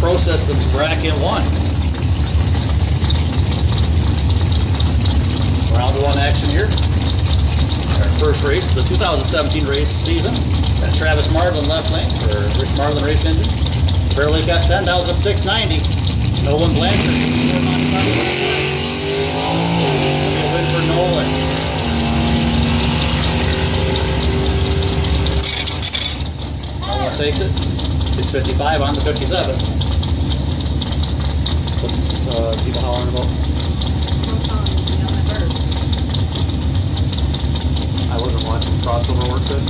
Pro Systems Bracket 1. Round 1 action here. Our first race, the 2017 race season. Got Travis Marlin left lane for Rich Marlin Race Engines. Bear Lake S10, that was a 690. Nolan Blanchard. A win for Nolan. Nolan takes it. 655 on the 57. What's people hollering about? I wasn't watching crossover work good.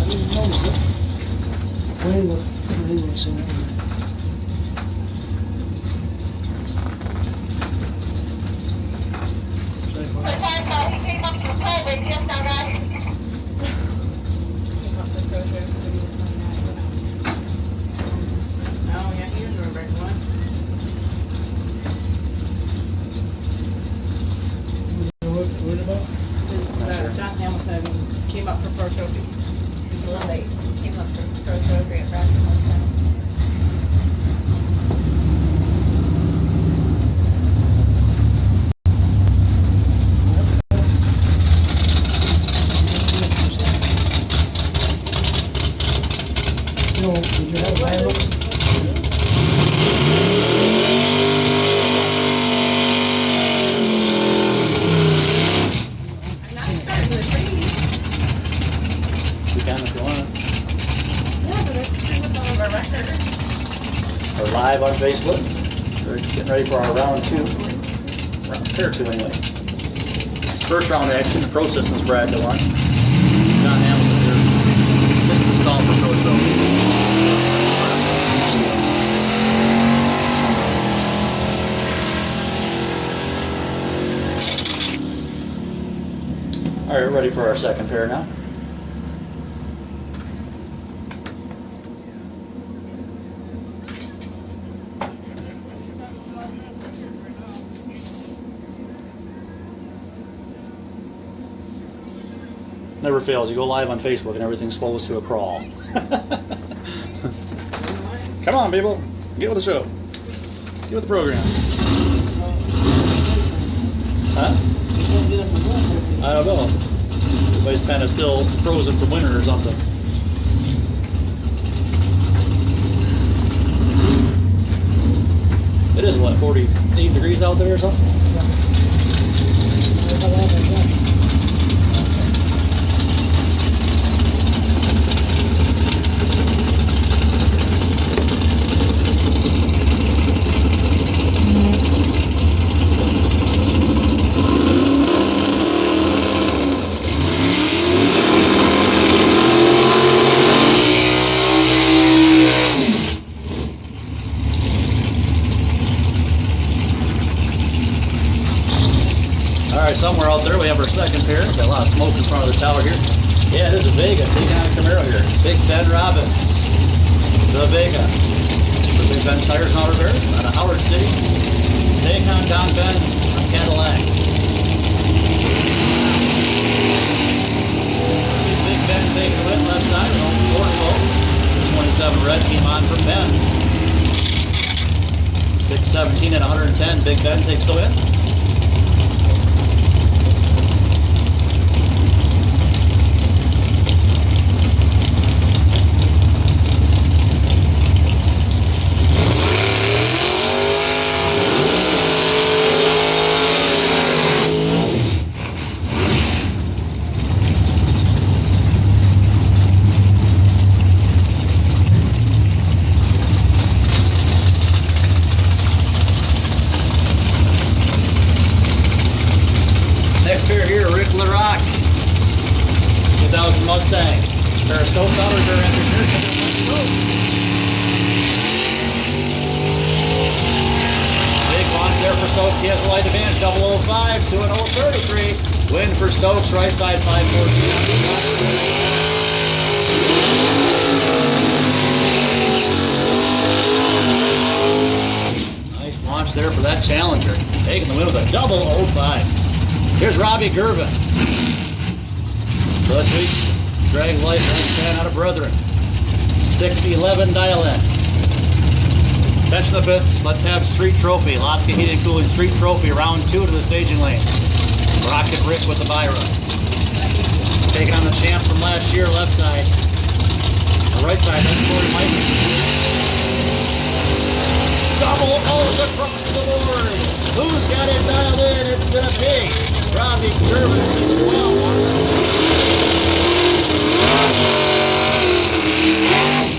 I didn't notice it. Wayne was in it. John Hamilton came up for Pro Trophy. He was a little late. He came up for Pro Trophy at Bracket 110. Did you have a Bible? We're live on Facebook. We're getting ready for our round 2. Pair 2 anyway. This is first round action, the Pro Systems Bracket 1. John Hamilton here. This is called for Pro Trophy. Alright, we're ready for our second pair now. Never fails. You go live on Facebook and everything slows to a crawl. Come on, people. Get with the show. Get with the program. Huh? I don't know. Everybody's kind of still frozen from winter or something. It is, what, 48 degrees out there or something? Somewhere out there we have our second pair. Got a lot of smoke in front of the tower here. Yeah, it is a Vega, big on Camaro here. Big Ben Robbins, the Vega. For Big Ben's Tires and Auto Repairs out of Howard City. Take on Don Benz on Cadillac. Big Ben taking the win left side with only 4 to go. 27 red came on for Benz. 617 at 110. Big Ben takes the win. Mustang. Pair of Stokes Auto Repair entries here. Big launch there for Stokes. He has a light advantage. 005 to an 033. Win for Stokes. Right side 514. Nice launch there for that Challenger. Taking the win with a 005. Here's Robbie Gervin. Dragway, Dragway, fan out of Brethren. 611 dial in. Attention the bits. Let's have Street Trophy. Lofka Heating and Cooling Street Trophy, round 2 to the staging lanes. Rocket Rick with the bye run. Taking on the champ from last year, left side. The right side, that's Corey Mike. Double O's across the board. Who's got it dialed in? It's gonna be Robbie Gervin, 612.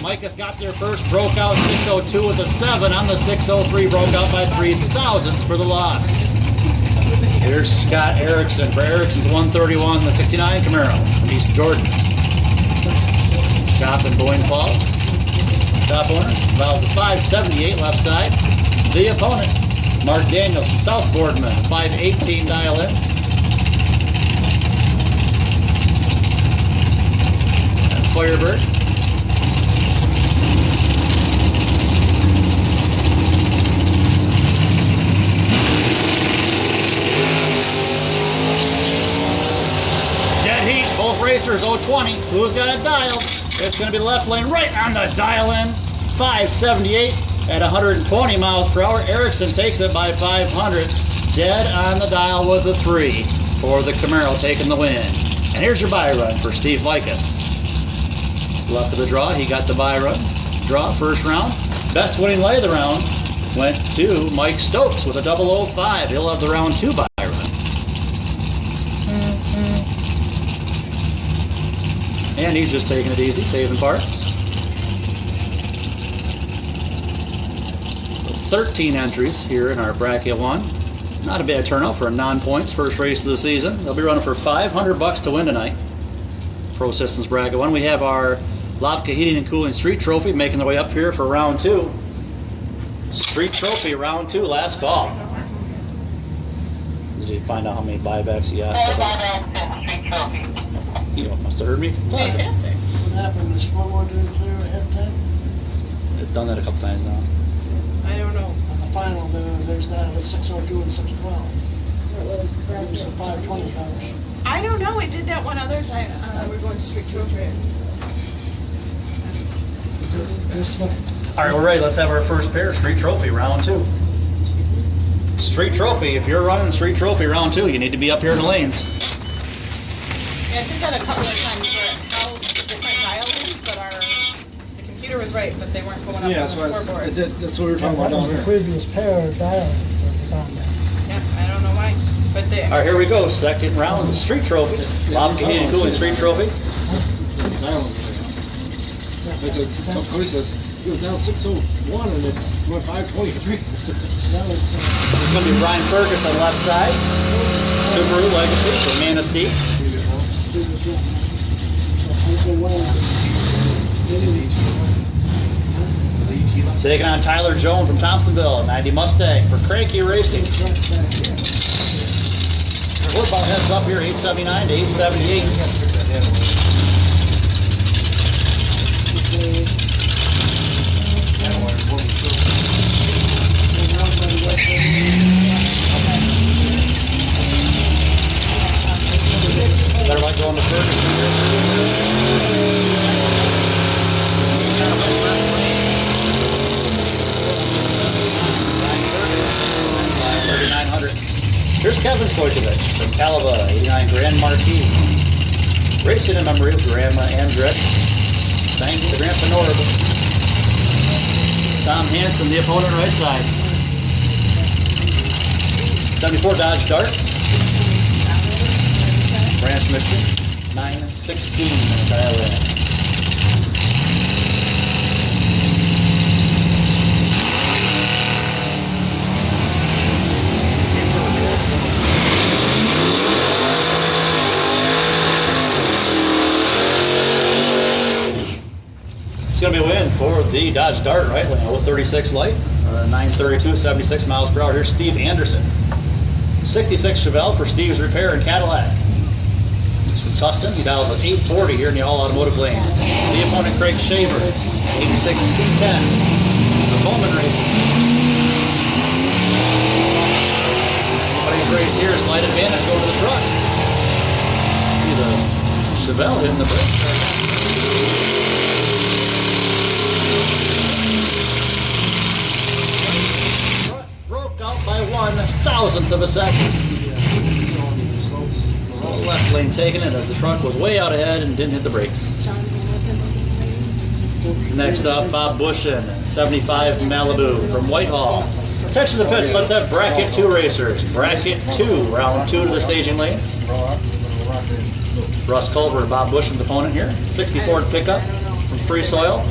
Mike has got their first, broke out 602 with a 7 on the 603, broke out by 3 thousandths for the loss. Here's Scott Erickson for Erickson's 131, the 69 Camaro from East Jordan. Shop in Boyne Falls. Shop owner, valves a 578 left side. The opponent, Mark Daniels from South Boardman, 518 dial in. And Firebird. Dead heat, both racers 020. Who's got it dialed? It's going to be left lane right on the dial in. 578 at 120 miles per hour. Erickson takes it by 500ths. Dead on the dial with a 3 for the Camaro, taking the win. And here's your bye run for Steve Mikas. Luck of the draw, he got the bye run. Draw first round. Best winning lay of the round went to Mike Stokes with a 005. He'll have the round 2 bye run. And he's just taking it easy, saving parts. 13 entries here in our bracket 1. Not a bad turnout for a non-points first race of the season. They'll be running for $500 to win tonight. Pro Systems bracket 1. We have our Lofka Heating and Cooling Street Trophy making their way up here for round 2. Street Trophy round 2, last call. Did you find out how many buybacks you got? You must have heard me. Fantastic. What happened? Was forward and clear ahead of time? I've done that a couple times now. I don't know. On the final, there's down at 602 and 612. It was the 520 cars. I don't know. It did that one other time. We're going Street Trophy. All right, we're ready. Let's have our first pair. Street Trophy, round 2. Street Trophy. If you're running Street Trophy round 2, you need to be up here in the lanes. Yeah, I did that a couple of times where how different dial-ins, but the computer was right, but they weren't going up on the scoreboard. That's what we were talking That about was down the here. previous pair of dials that was on there. Yeah, I don't know why, but they. All right, here we go. Second round, Street Trophy. Lofka Heating and Cooling Street Trophy. Cody says he was down 601 and it went 523. That was, It's going to be Brian Fergus on the left side. Subaru Legacy from Manistee. previous one. So Uncle Wayne. Taking on Tyler Jones from Thompsonville, 90 Mustang for Cranky Racing. We're about heads up here, 879 to 878. Better like going to Ferguson here. 3900s. Here's Kevin Stojkovic from Calava, 89 Grand Marquis. Racing in memory of Grandma Andret. Thanks to Grandpa Norb. Tom Hansen, the opponent, right side. 74 Dodge Dart. Branch, Michigan. 916 dial in. It's going to be a win for the Dodge Dart, right lane, 036 light, 932, 76 miles per hour. Here's Steve Anderson. 66 Chevelle for Steve's Repair in Cadillac. It's from Tustin. He dials at 840 here in the all automotive lane. The opponent, Craig Shaver, 86 C10 for Bowman Racing. Anybody's race here, slight advantage, go to the truck. See the Chevelle hitting the brake. 1/10 of a second. So left lane taking it as the truck was way out ahead and didn't hit the brakes. Next up, Bob Bushin, 75 Malibu from Whitehall. Attention to the pitch, let's have bracket 2 racers. Bracket 2, round 2 to the staging lanes. Russ Culver, Bob Bushin's opponent here. 60 Ford pickup from Free Soil.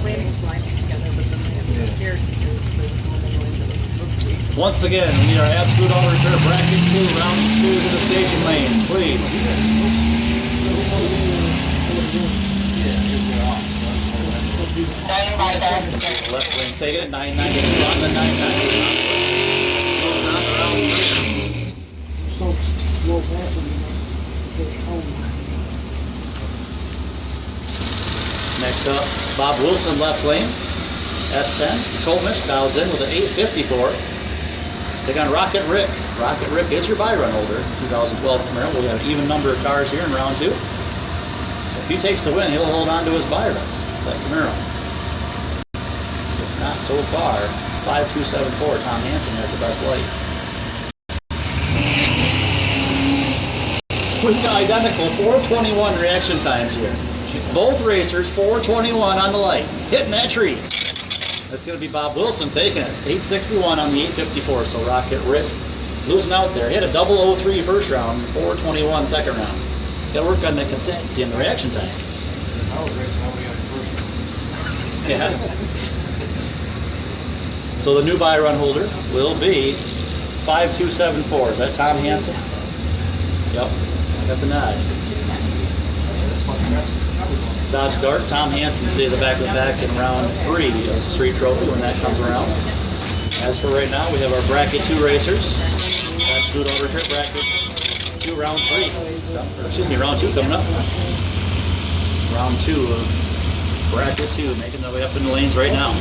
Once again, we need our absolute auto repair bracket 2, round 2 to the staging lanes, please. Left lane taking it, 990 on the 990. Goes on to round 3. Stokes low passing first cone. Next up, Bob Wilson, left lane. S10, Colmish dials in with an 854. Take on Rocket Rick. Rocket Rick is your buy run holder, 2012 Camaro. We have an even number of cars here in round 2. So if he takes the win, he'll hold on to his buy run, that Camaro. If not so far, 5274, Tom Hansen has the best light. We've got identical 421 reaction times here. Both racers, 421 on the light. Hitting that tree. That's going to be Bob Wilson taking it. 861 on the 854, so Rocket Rick losing out there. He had a 003 first round, 421 second round. Got to work on that consistency in the reaction time. Yeah. So the new buy run holder will be 5274. Is that Tom Hansen? Yep, I got the nod. Dodge Dart, Tom Hansen stays the back of the back in round 3 of the Street Trophy when that comes around. As for right now, we have our bracket 2 racers. That's Food Over Trip bracket 2, round 3. Excuse me, round 2 coming up. Round 2 of bracket 2, making their way up in the lanes right now.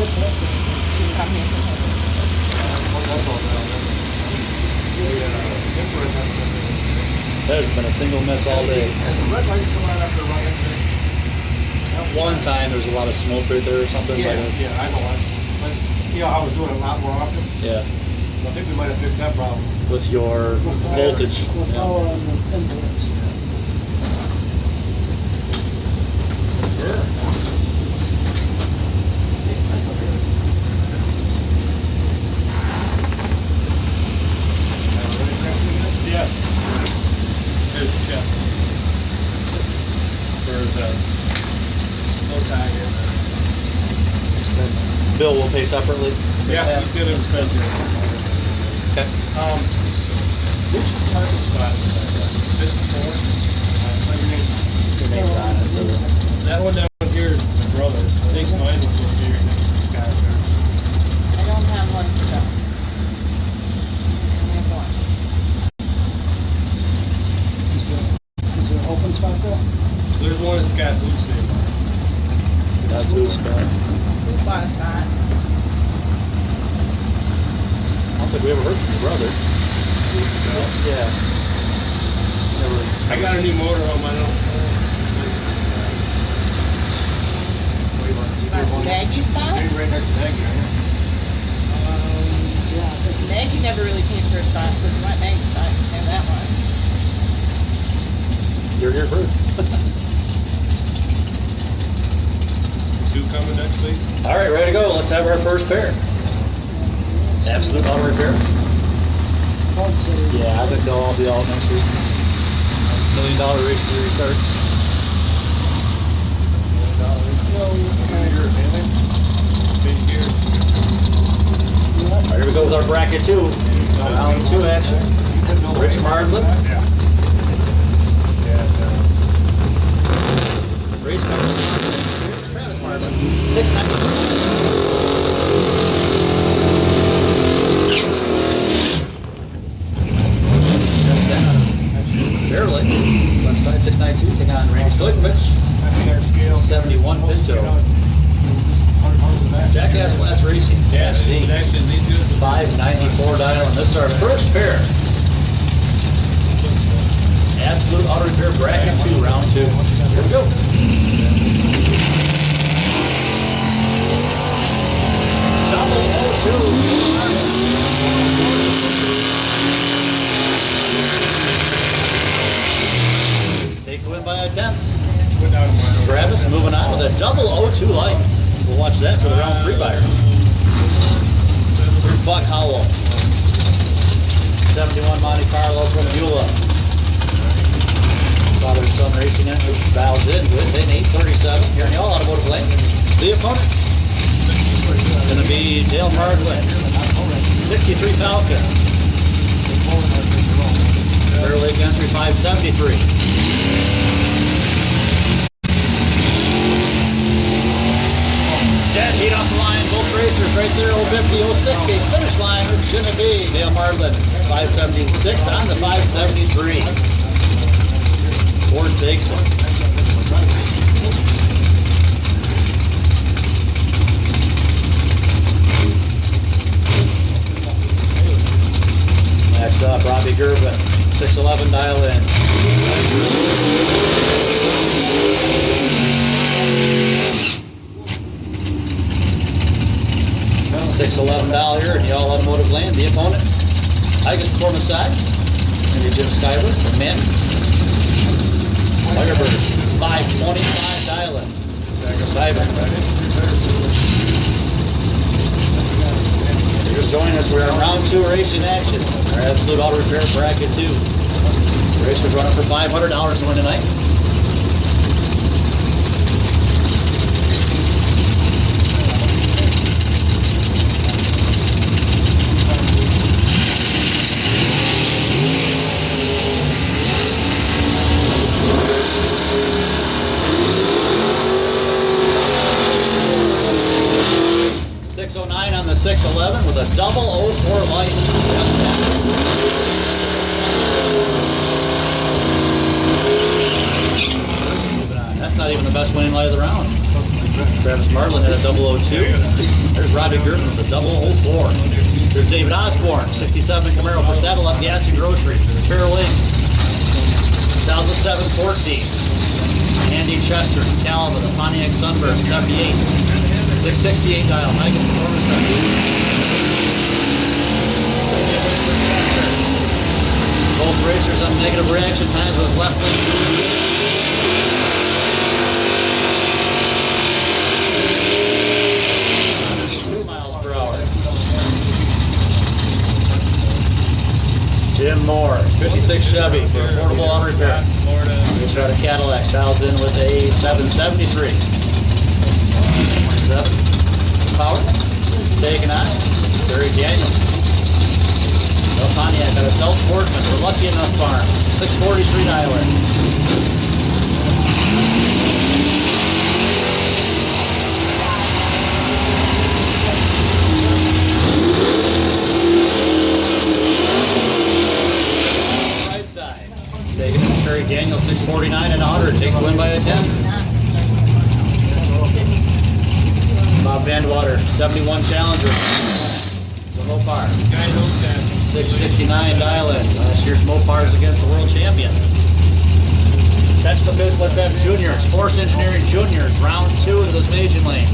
There's been a single miss all day. Has the red lights come on after the run yesterday? One time there was a lot of smoke right there or something. Yeah, I know that. But you know, I was doing it a lot more often. Yeah. So I think we might have fixed that problem. With your voltage. With Yeah. power on the influence. Sure. Yes. Here's the check. For the low tag in there. Bill will pay separately. Yeah, he's gonna send you. Okay. Which parking spot is that? 54? That's not your name. Your name's on it. That one down here is my brother's. I think mine was supposed to be right next to Skylar's. I don't have one to go. I have one. Is there an open spot there? There's one that's got who's name on it. That's who's spot. Who bought a spot? I don't think we ever heard from your brother. Yeah. Never. I got a new motor on my own. You bought the Maggie spot? Right next to Maggie, right? Yeah, I think Maggie never really came for a spot, so if you want Maggie's spot, you can have that one. You're here first. Is who coming next week? All right, ready to go. Let's have our first pair. Absolute auto repair. Todd said it- Yeah, I think they'll all be out next week. $1 million race series starts. All right, here we go with our bracket 2. Round 2 action. Rich Marlin. Race car. Travis Marlin. 690. Barely. Left side 692. Take on Randy Stojkovic. 71 Pinto. Jackass Flats Racing. Yeah, it actually needs good. 594 dial, and this is our first pair. Absolute auto repair bracket 2, round 2. Here we go. Double 02. by a 10th. Travis moving on with a double 0-2 light. We'll watch that for the round 3 buyer. Here's Buck Howell. 71 Monte Carlo from Beulah. Father and son racing entry. Bows in with an 837 here in the All Automotive Lane. The opponent is going to be Dale Margland. 63 Falcon. Bear Lake entry 573. Dead heat off the line, both racers right there, 050, 060. Finish line, it's going to be Dale Margland, 576 on the 573. Ford takes it. Next up, Robbie Gervin, 611 dial in. 611 dial here in the All Automotive Lane. The opponent, Tigers Performance side, and Jim Skyler from Mann. Firebird, 525 dial in. Skyler. Just joining us, we're in round 2 racing action. Our Absolute Auto Repair Bracket 2. Racers running for $500 to win tonight. On the 611 with a double 04 light. That's not even the best winning light of the round. Travis Marlin had a double 02. There's Robbie Gervin with a double 04. There's David Osborne, 67 Camaro for Saddle Up Gas and Grocery. Bear Lake, 2007-14. Andy Chester, Calvin, the Pontiac Sunburn, 78. 668 dial, Tigers Performance Center. Both racers on negative reaction times with left lane. 2 miles per hour. Jim Moore, 56 Chevy for Affordable Auto Repair. He's got a Cadillac, dials in with a 773. 7. Power. Taking on Barry Daniels. El Pontiac got a South Sportsman for Lucky Enough Farm. 643 dial in. Right side. Taking it. Barry Daniels, 649 and 100. Takes the win by a 10. Bob Vandewater, 71 Challenger. The Mopar. 669 dial in. Last year's Mopars against the world champion. Catch the biz, let's have juniors. Force Engineering Juniors, round 2 into the staging lanes.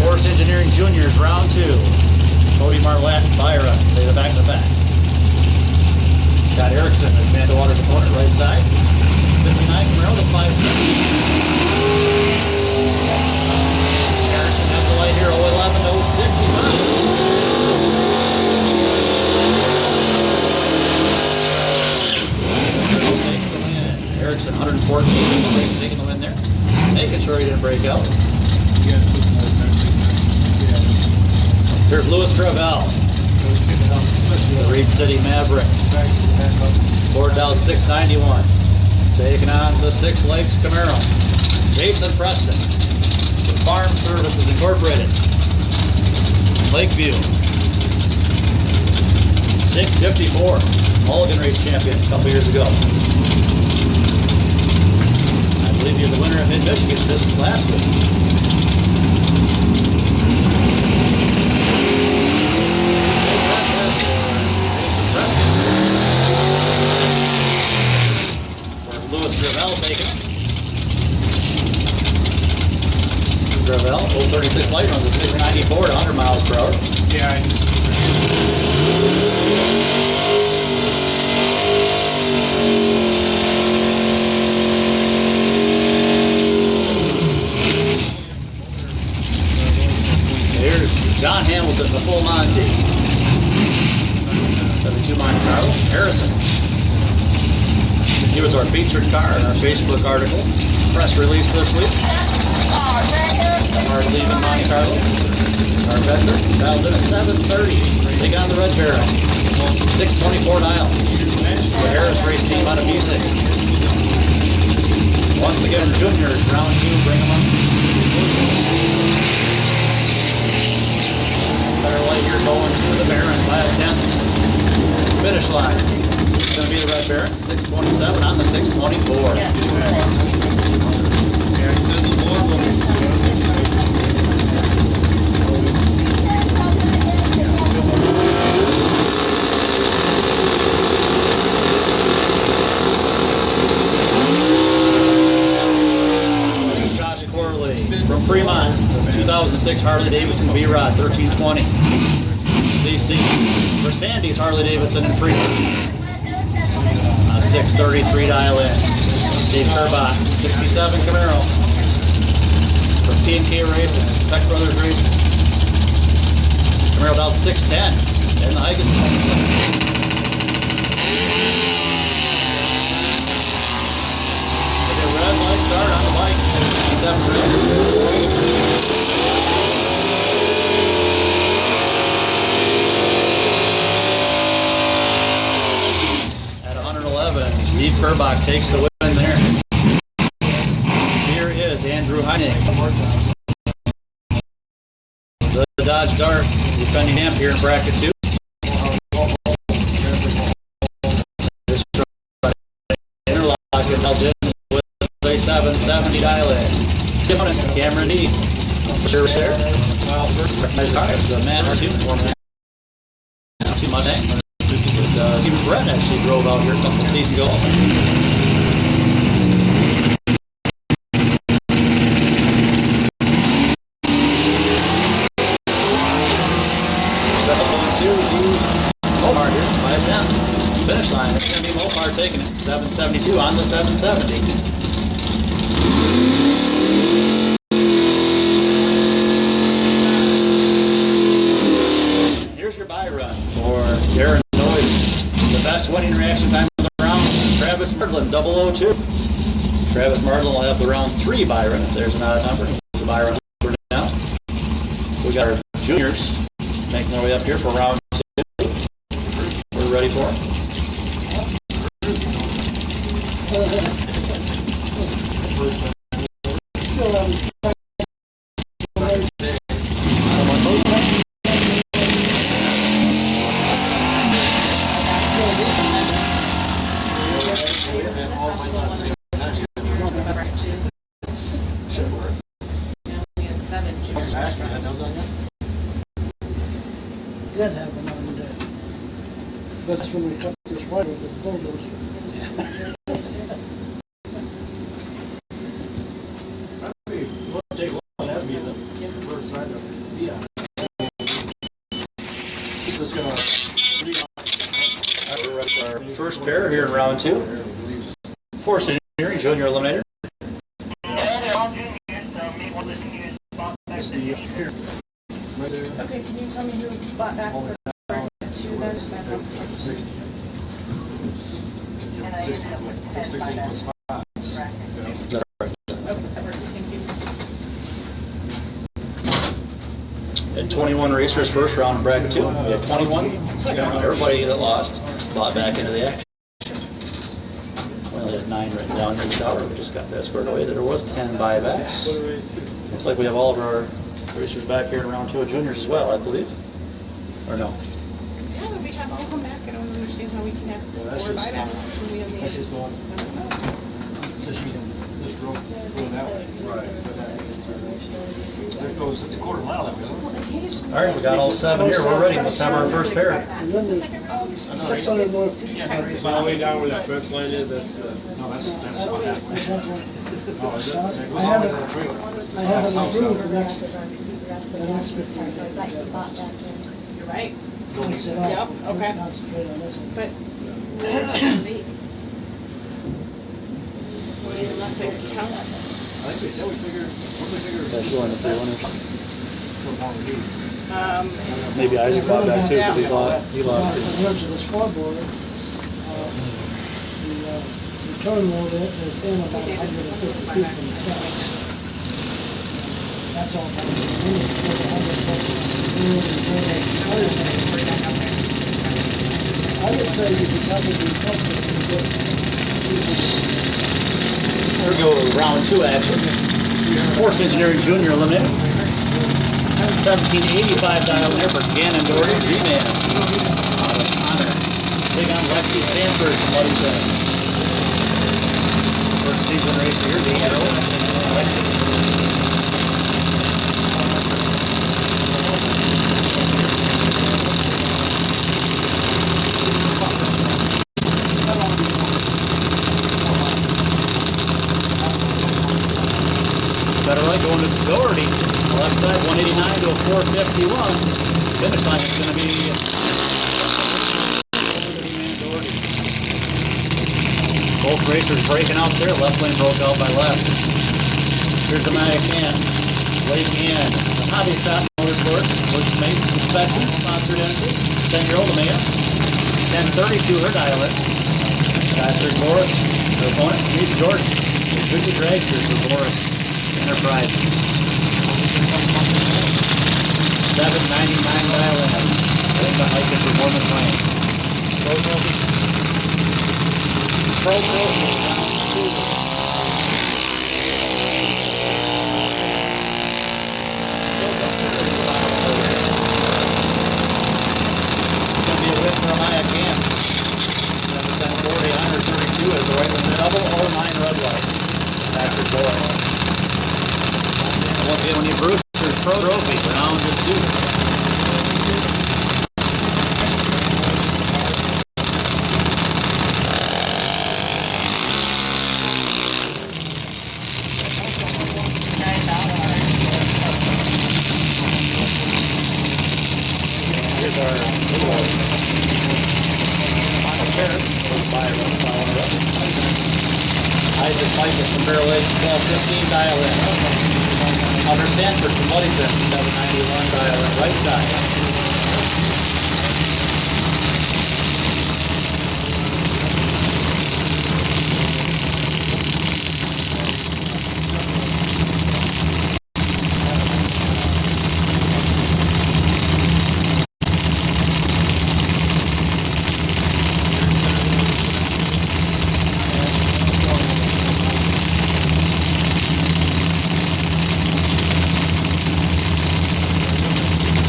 Force Engineering Juniors, round 2. Cody Marlette, Byra, say the back to the back. Scott Erickson is Vandewater's opponent, right side. 69 Camaro to 570. That's the light here, 011 to 065. Takes the win. Erickson, 114. Taking the win there. Making sure he didn't break out. Here's Louis Gravel. The Reed City Maverick. Ford Dow 691. Taking on the Six Lakes Camaro. Jason Preston. Farm Services Incorporated. Lakeview. 654. Mulligan race champion a couple years ago. I believe he was the winner of Mid-Michigan this last week. Louis Gravel taking. Gravel, 036 light runs a 694 at 100 miles per hour. Yeah. our featured car in our Facebook article. Press release this week. Our leaving Monte Carlo. Our veteran dials in at 7:30. Take on the Red Baron. 624 dial. The Harris race team out of Music. Once again, juniors, round 2, bring them up. Better light here going to the Baron by a 10th. Finish line. It's going to be the Red Baron, 627 on the 624. From Fremont, 2006 Harley-Davidson V-Rod 1320. CC for Sandy's Harley-Davidson in Fremont. 633 dial in. Steve Kerbach, 67 Camaro. From P&K Racing, Tech Brothers Racing. Camaro dial 610. And the hike is a red light start on the bike. At 111, Steve Kerbach takes the win there. Here is Andrew Heineck. The Dodge Dart defending champ here in bracket 2. Interlock tells in with a 770 dial in. Cameron D. Service there. As the man or two Mustang. Even Brett actually drove out here a couple of seasons ago. Mopar here by a 10. Finish line. It's going to be Mopar taking it. 772 on the 770. For Darren Noy, the best winning reaction time of the round, Travis Marlin, 002. Travis Marlin will have the round 3 Byron if there's an odd number. The Byron now. We got our juniors making their way up here for round 2. We're ready for it. Did happen on the day. That's when we cut this white with the bulldozer. We're ready for our first pair here in round 2. For senior junior eliminator. Okay, can you tell me who bought back for 2 then? 16 foot spot. And 21 racers first round in bracket 2. We had 21 second round. Everybody that lost bought back into the action. We only had 9 written down here in the tower. We just got that squared away. There was 10 buybacks. Looks like we have all of our racers back here in round 2 of juniors as well, I believe. Or no? Yeah, we have all come back. I don't understand how we can have 4 buybacks when we only have 7. So she can just go that way. Right. That goes, it's a quarter mile that way. All right, we got all 7 here. We're ready. Let's have our first pair. And then there's 600 north. It's all the way down where that fence line is. That's no, that's not that way. Oh, is it? I haven't approved the next 15 years. You're right. Yep, okay. Concentrate on this one. But where's the bait? Unless they count. Yeah, we figured. What do we figure? That's showing the 3 winners. Um, Maybe Isaac bought back too because he lost it. In terms of the scoreboard, the turn a little bit, there's in about 150 feet from the tracks. That's all. Then it's still 150. I would say you could probably be comfortable with Here we go, round 2 action. Force Engineering Junior limit. 1785 dial there for Gannon Doherty, G-Man. Out of Connor. Big on Lexi Sanford from Ludington. First season race here, the Arrow. Lexi. Better right going to Doherty. Left side, 189 to a 451. Finish line is going to be Doherty. Both racers breaking out there. Left lane broke out by less. Here's a Maya Cans. Lake Ann. The Hobby Shop Motorsports. Bush Mate Inspection. Sponsored entry. 10-year-old Maya. 1032 her dial-in. Patrick Morris. Her opponent. Denise Jordan. The Junior Dragsters for Morris Enterprises. 799 dial-in. The Hike and Performance Lane. Pro Trophy. Pro Trophy. It's going to be a win for Amaya Camp. 740, 132 as the right one double or 9 red light. Patrick Boyce. Once again, we need Brewster's Pro Trophy, round 2. Here's our final pair. Isaac Michael from Barrel Edge, 1215 dial in. Hunter Sanford from Ludington, 791 dial in, right side.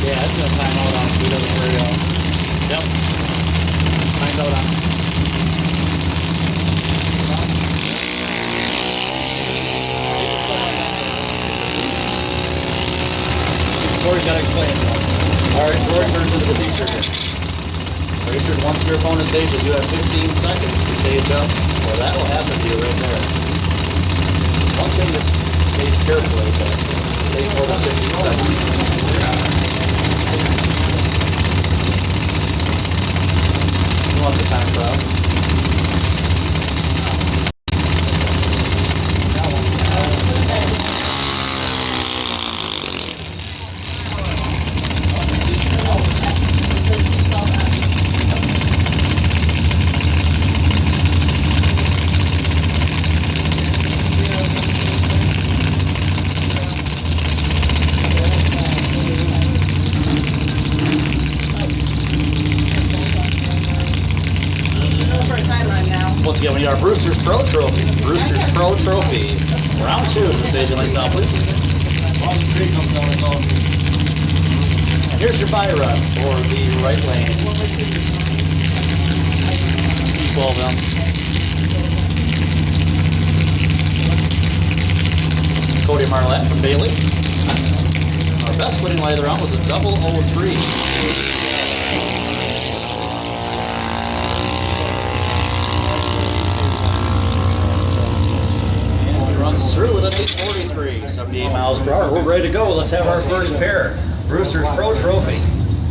Yeah, it's gonna time out on it. Yep. Timed out on it. Corey's gotta explain it. Alright, Corey turns into the teacher here. Racers, once your opponent stages, you have 15 seconds to stage up, or that will happen to you right there. One thing to stage carefully, but stage more than 15 seconds. Who wants a time trial? Once again, we need our Brewster's Pro Trophy. Brewster's Pro Trophy. Round 2. The stage lights down, please. While the tree comes down, it's all good. And here's your buy run for the right lane. C12 down. Cody Marlette from Bailey. Our best winning light of the round was a 003. Runs through with an 843, 78 miles per hour. We're ready to go. Let's have our first pair. Brewster's Pro Trophy.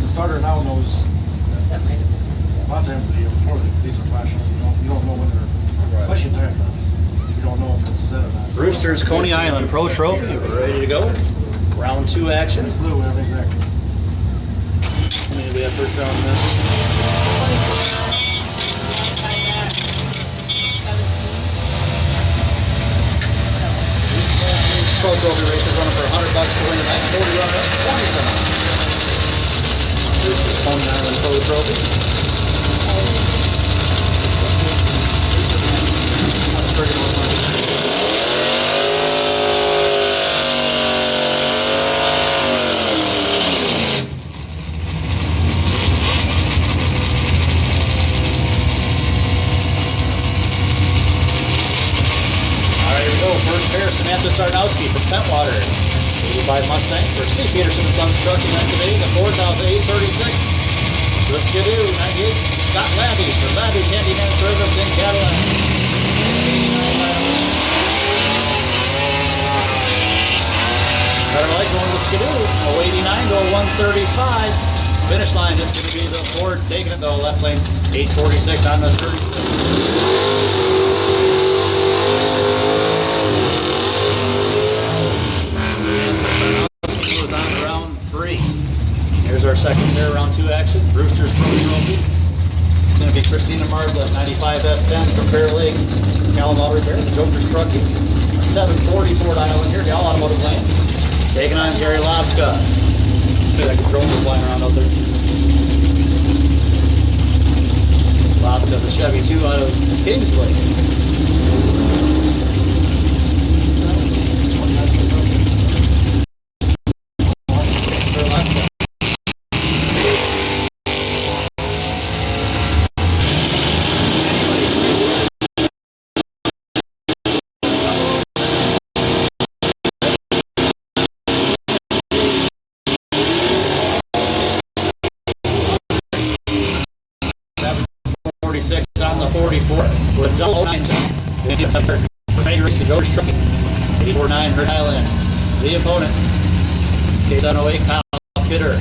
The starter now knows. A lot of times the year before these are flashing. You don't know when they're, especially time trials. You don't know if it's set or not. Brewster's Coney Island Pro Trophy. We're ready to go. Round 2 action. It's blue, everything's active. How many do we have first round in this? 17. Trophy races running for $100 to win tonight. 40 runner up, 27. This is Pony Island Pro Trophy. First pair, Samantha Sarnowski from Pentwater. 85 Mustang for C. Peterson and Sons Trucking. That's today, the 4,836. The Skidoo, 98. Scott Labby for Labby's Handyman Service in Cadillac. Better light going to the Skidoo. 089 to 135. Finish line is going to be the Ford taking it though. Left lane, 846 on the 36. Here's our second pair, round 2 action. Brewster's Pro Trophy. It's going to be Christina Martha, 95 S10 from Bear Lake. Callum Auto Repair, the Joker's Trucking. 740 Ford Island here, the All Automotive Lane. Taking on Gary Lobka. Look at that drone flying around out there. Lobka, the Chevy 2 out of Kingsley. On the 44 with double 9 for May Race to George Trucking. 84-9 Hurt Island. The opponent, K708 Kyle Kidder.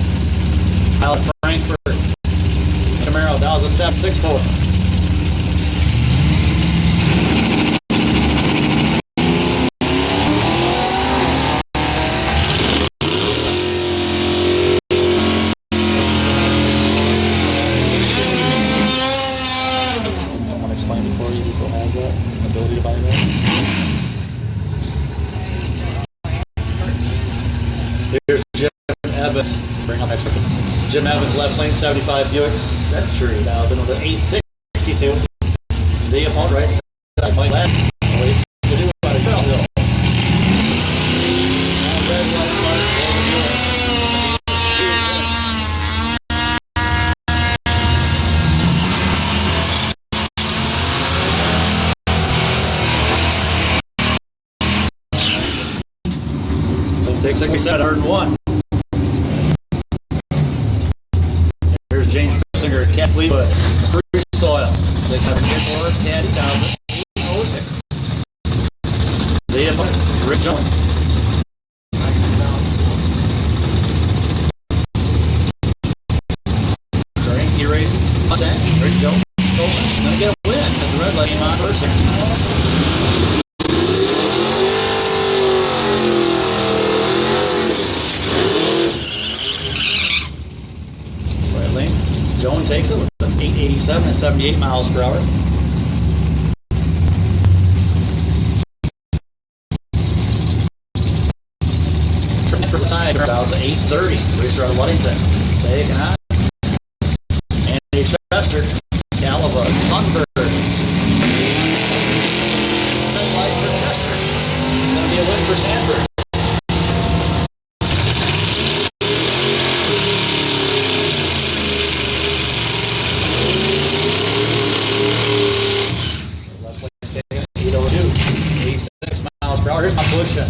Kyle Frankfurt. Camaro, that was a 764. Ability to buy that. Here's Jim Evans. Bring up expert. Jim Evans, left lane, 75 Buick Century 1000 with an 862. The opponent right side, Mike Ladd. Waits to do about a Bell Hills. And red lights mark over the Take 101. Here's James Persinger, Cat Fleetwood, Free Soil. They have a Ford Caddy 1006. The opponent, Rick Jones. Sorry, he rated Mustang, Rick Jones. Gonna get a win as the red light came on Persinger. Joan takes it with an 887 at 78 miles per hour. Trim for the time, that was 830. Racer out of Ludington. Taking on Andy Chester, Caliber, Sunbird. Red light for Chester. It's going to be a win for Sanford. Here's my pushing.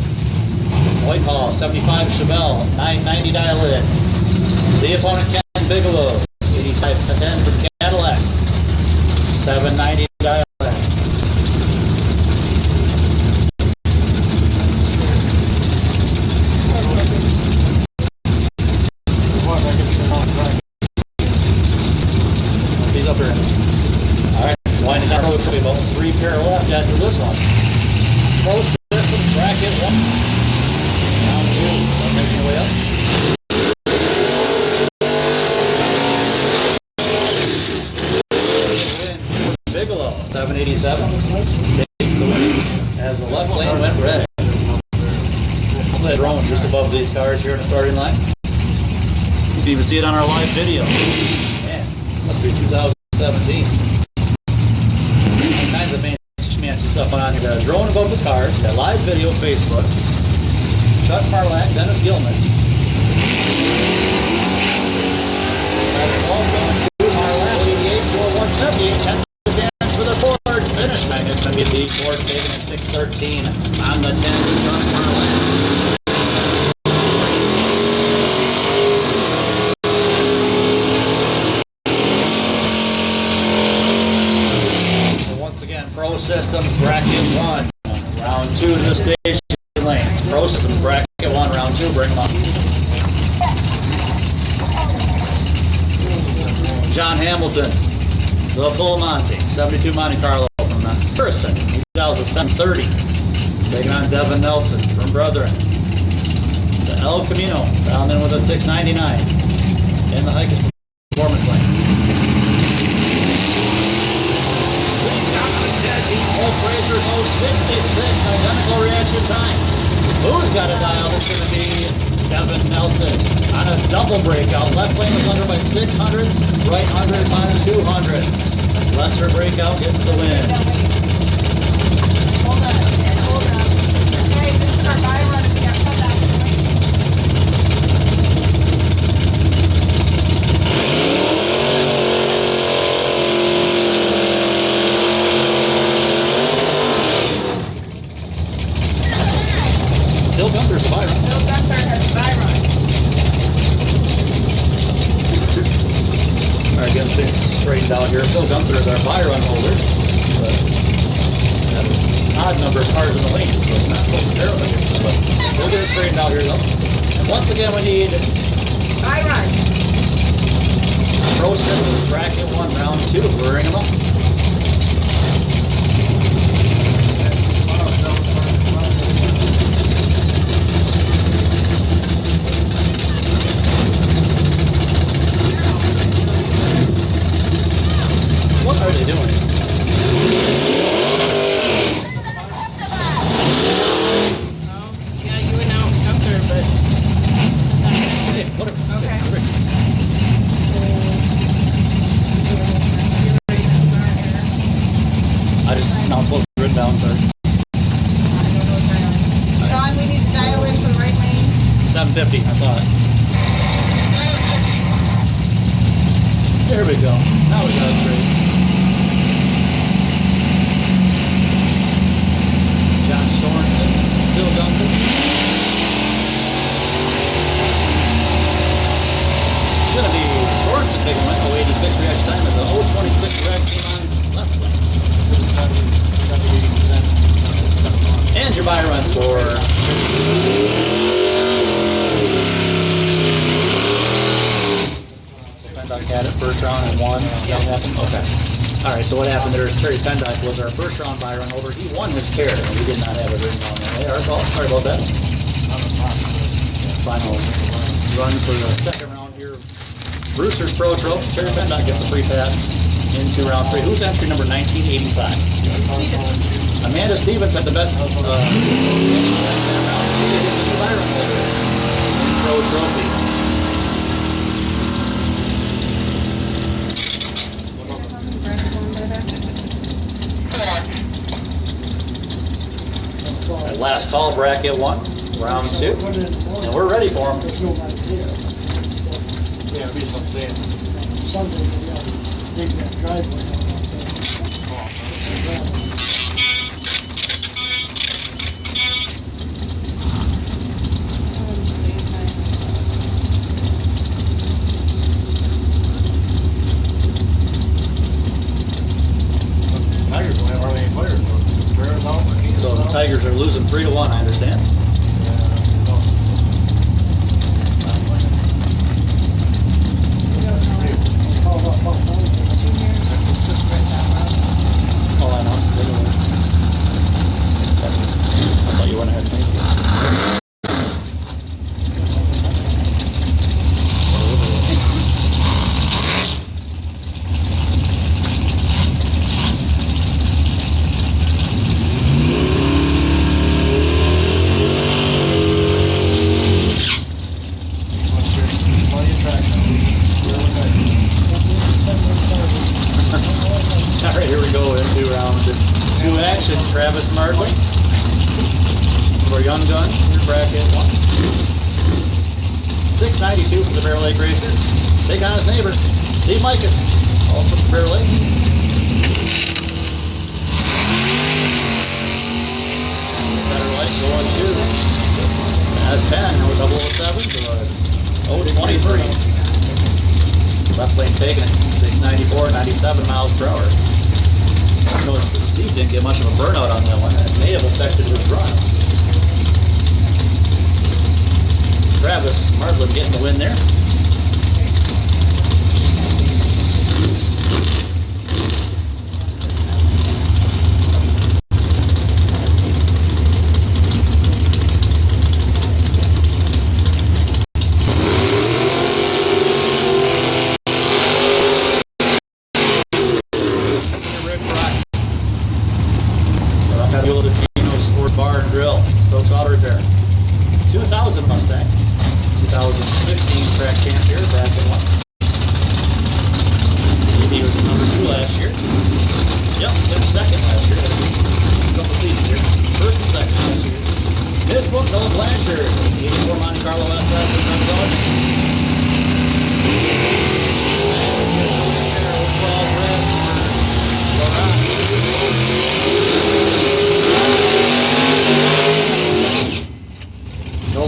Whitehall, 75 Chevelle, 990 dial in. The opponent, Ken Bigelow, 85 10 for Cadillac, 790 dial in. He's up here. Alright, winding down the road, should be about 3 pair left after this one. Pro System bracket 1. Round 2. Making your way up. Bigelow, 787. Takes the win as the left lane went red. these cars here in the starting line. You can even see it on our live video. Man, must be 2017. All kinds of fancy stuff on here. Got a drone above the cars, got live video Facebook. Chuck Marlack, Dennis Gilman. Marlack, 88, 4, 178. That's the dance for the Ford finish. Magnet's going to be the Ford taking at 613 on the 10 Chuck Marlack. Pro Systems Bracket 1, round 2 to the station lanes. Pro Systems Bracket 1, round 2, bring them up. John Hamilton, the full Monty, 72 Monte Carlo from Person, 2030. Taking on Devin Nelson from Brethren. The El Camino, down in with a 699 in the Hikers Performance Lane. Both racers 066, identical reaction time. Who's got a dial? It's going to be Devin Nelson on a double breakout. Left lane is under by 600s, right under by 200s. Lesser breakout gets the win. Hold on. Okay, this is our buy run if you got cut that. Phil Gunther's a buy run. Phil Gunther has a buy run. Alright, getting things straightened out here. Phil Gunther is our buy run holder. But got an odd number of cars in the lane, so it's not supposed to barrel against them. But we'll get it straightened out here though. And once again, we need Buy run. Pro Systems Bracket 1, round 2. We're ringing them up. What are they doing? Oh, yeah, you announced Gunther, but Hey, what are okay. I just announced what's written down, sorry. Sean, we need to dial in for the right lane. 750, I saw it. There we go. Now we got it straight. John Sorensen, Phil Gunther. It's going to be Sorensen taking a 086 reaction time as a 026 reaction times left lane. And your buy run for Pendock had it first round and won. That happened? Okay. Alright, so what happened there is Terry Pendock was our first round buy run holder. He won his care, and we did not have it written down there. Hey, our fault. Sorry about that. Final run for the second round here. Brewster's Pro Trophy. Terry Pendock gets a free pass into round 3. Who's entry number 1985? Stevens. Amanda Stevens had the best reaction time that round. She is the new buy run holder in Pro Trophy. Last call, bracket 1, round 2, and we're ready for them. There's nobody here. Yeah, it'd be some stand. Sunday, we got to dig that driveway out there. Tigers don't have hardly any players. Bears out, McKee's So the out. Tigers are losing 3-1, I understand. Yeah, that's what else is not playing. Call up Buck Hunter. Oh, I announced it. I thought you went ahead and made it. our young guns. Here's bracket 1. 692 for the Bear Lake Racer. Take on his neighbor, Steve Micus, also from Bear Lake. Better light going to as 10, no 007 to 023. Left lane taking it, 694, 97 miles per hour. I noticed that Steve didn't get much of a burnout on that one. That may have affected his run. Travis Martlin getting the win there.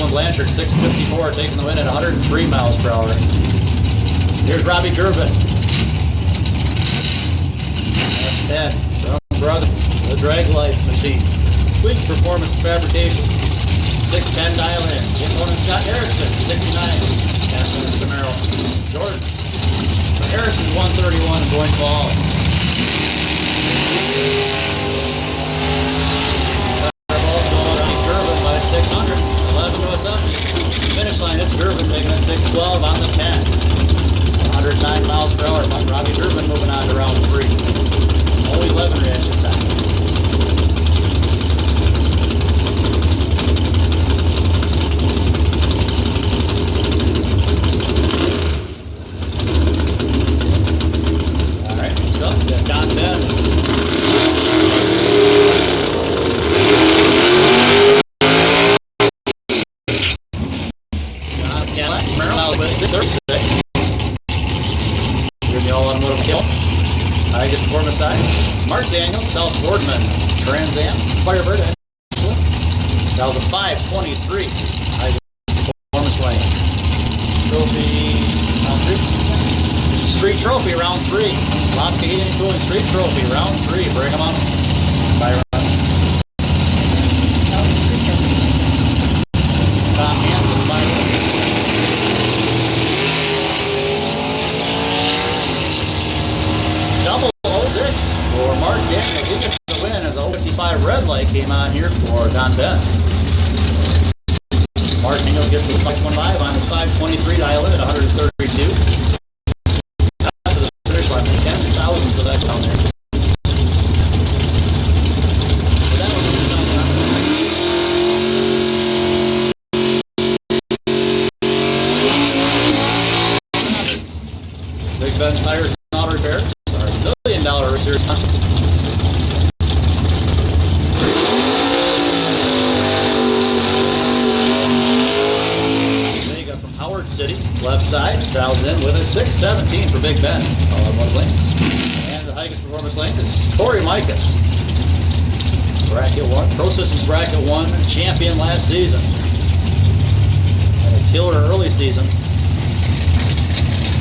Blanchard, 654, taking the win at 103 miles per hour. Here's Robbie Gervin. That's 10. Brown brother, the Dragway machine. Tweak Performance Fabrication. 610 dial in. Jim Owen and Scott Erickson, 69. Aston is Camaro. Jordan. Harrison, 131, going ball. Gervin by 600s. 11 to a 7. Finish line, it's Gervin taking a 612 on the 10. 109 miles per hour. Robbie Gervin moving on to round 3. Only 11 reaction time. All right, next up, we got Don Benz. Highest performance side. Mark Daniels, South Boardman, Trans Am, Firebird. That was a 523. Highest performance lane. Trophy round 3. Street Trophy round 3. Lobka Heating and Cooling Street Trophy round 3. Bring them up. By Tom Hansen by double 06 for Mark Daniels. He gets the win as a 55 red light came on here for Don Benz. Mark Daniels gets the 525 on his 523 dial in at 132. After the finish line, 10 thousandths of that down there. So that was Big Ben's Tires and Auto Repair. Our $1 million series sponsor. Vega from Howard City, left side, dials in with a 617 for Big Ben. All on one lane. And the highest performance lane is Corey Micus. Bracket 1, Pro Systems Bracket 1 champion last season. And a killer early season.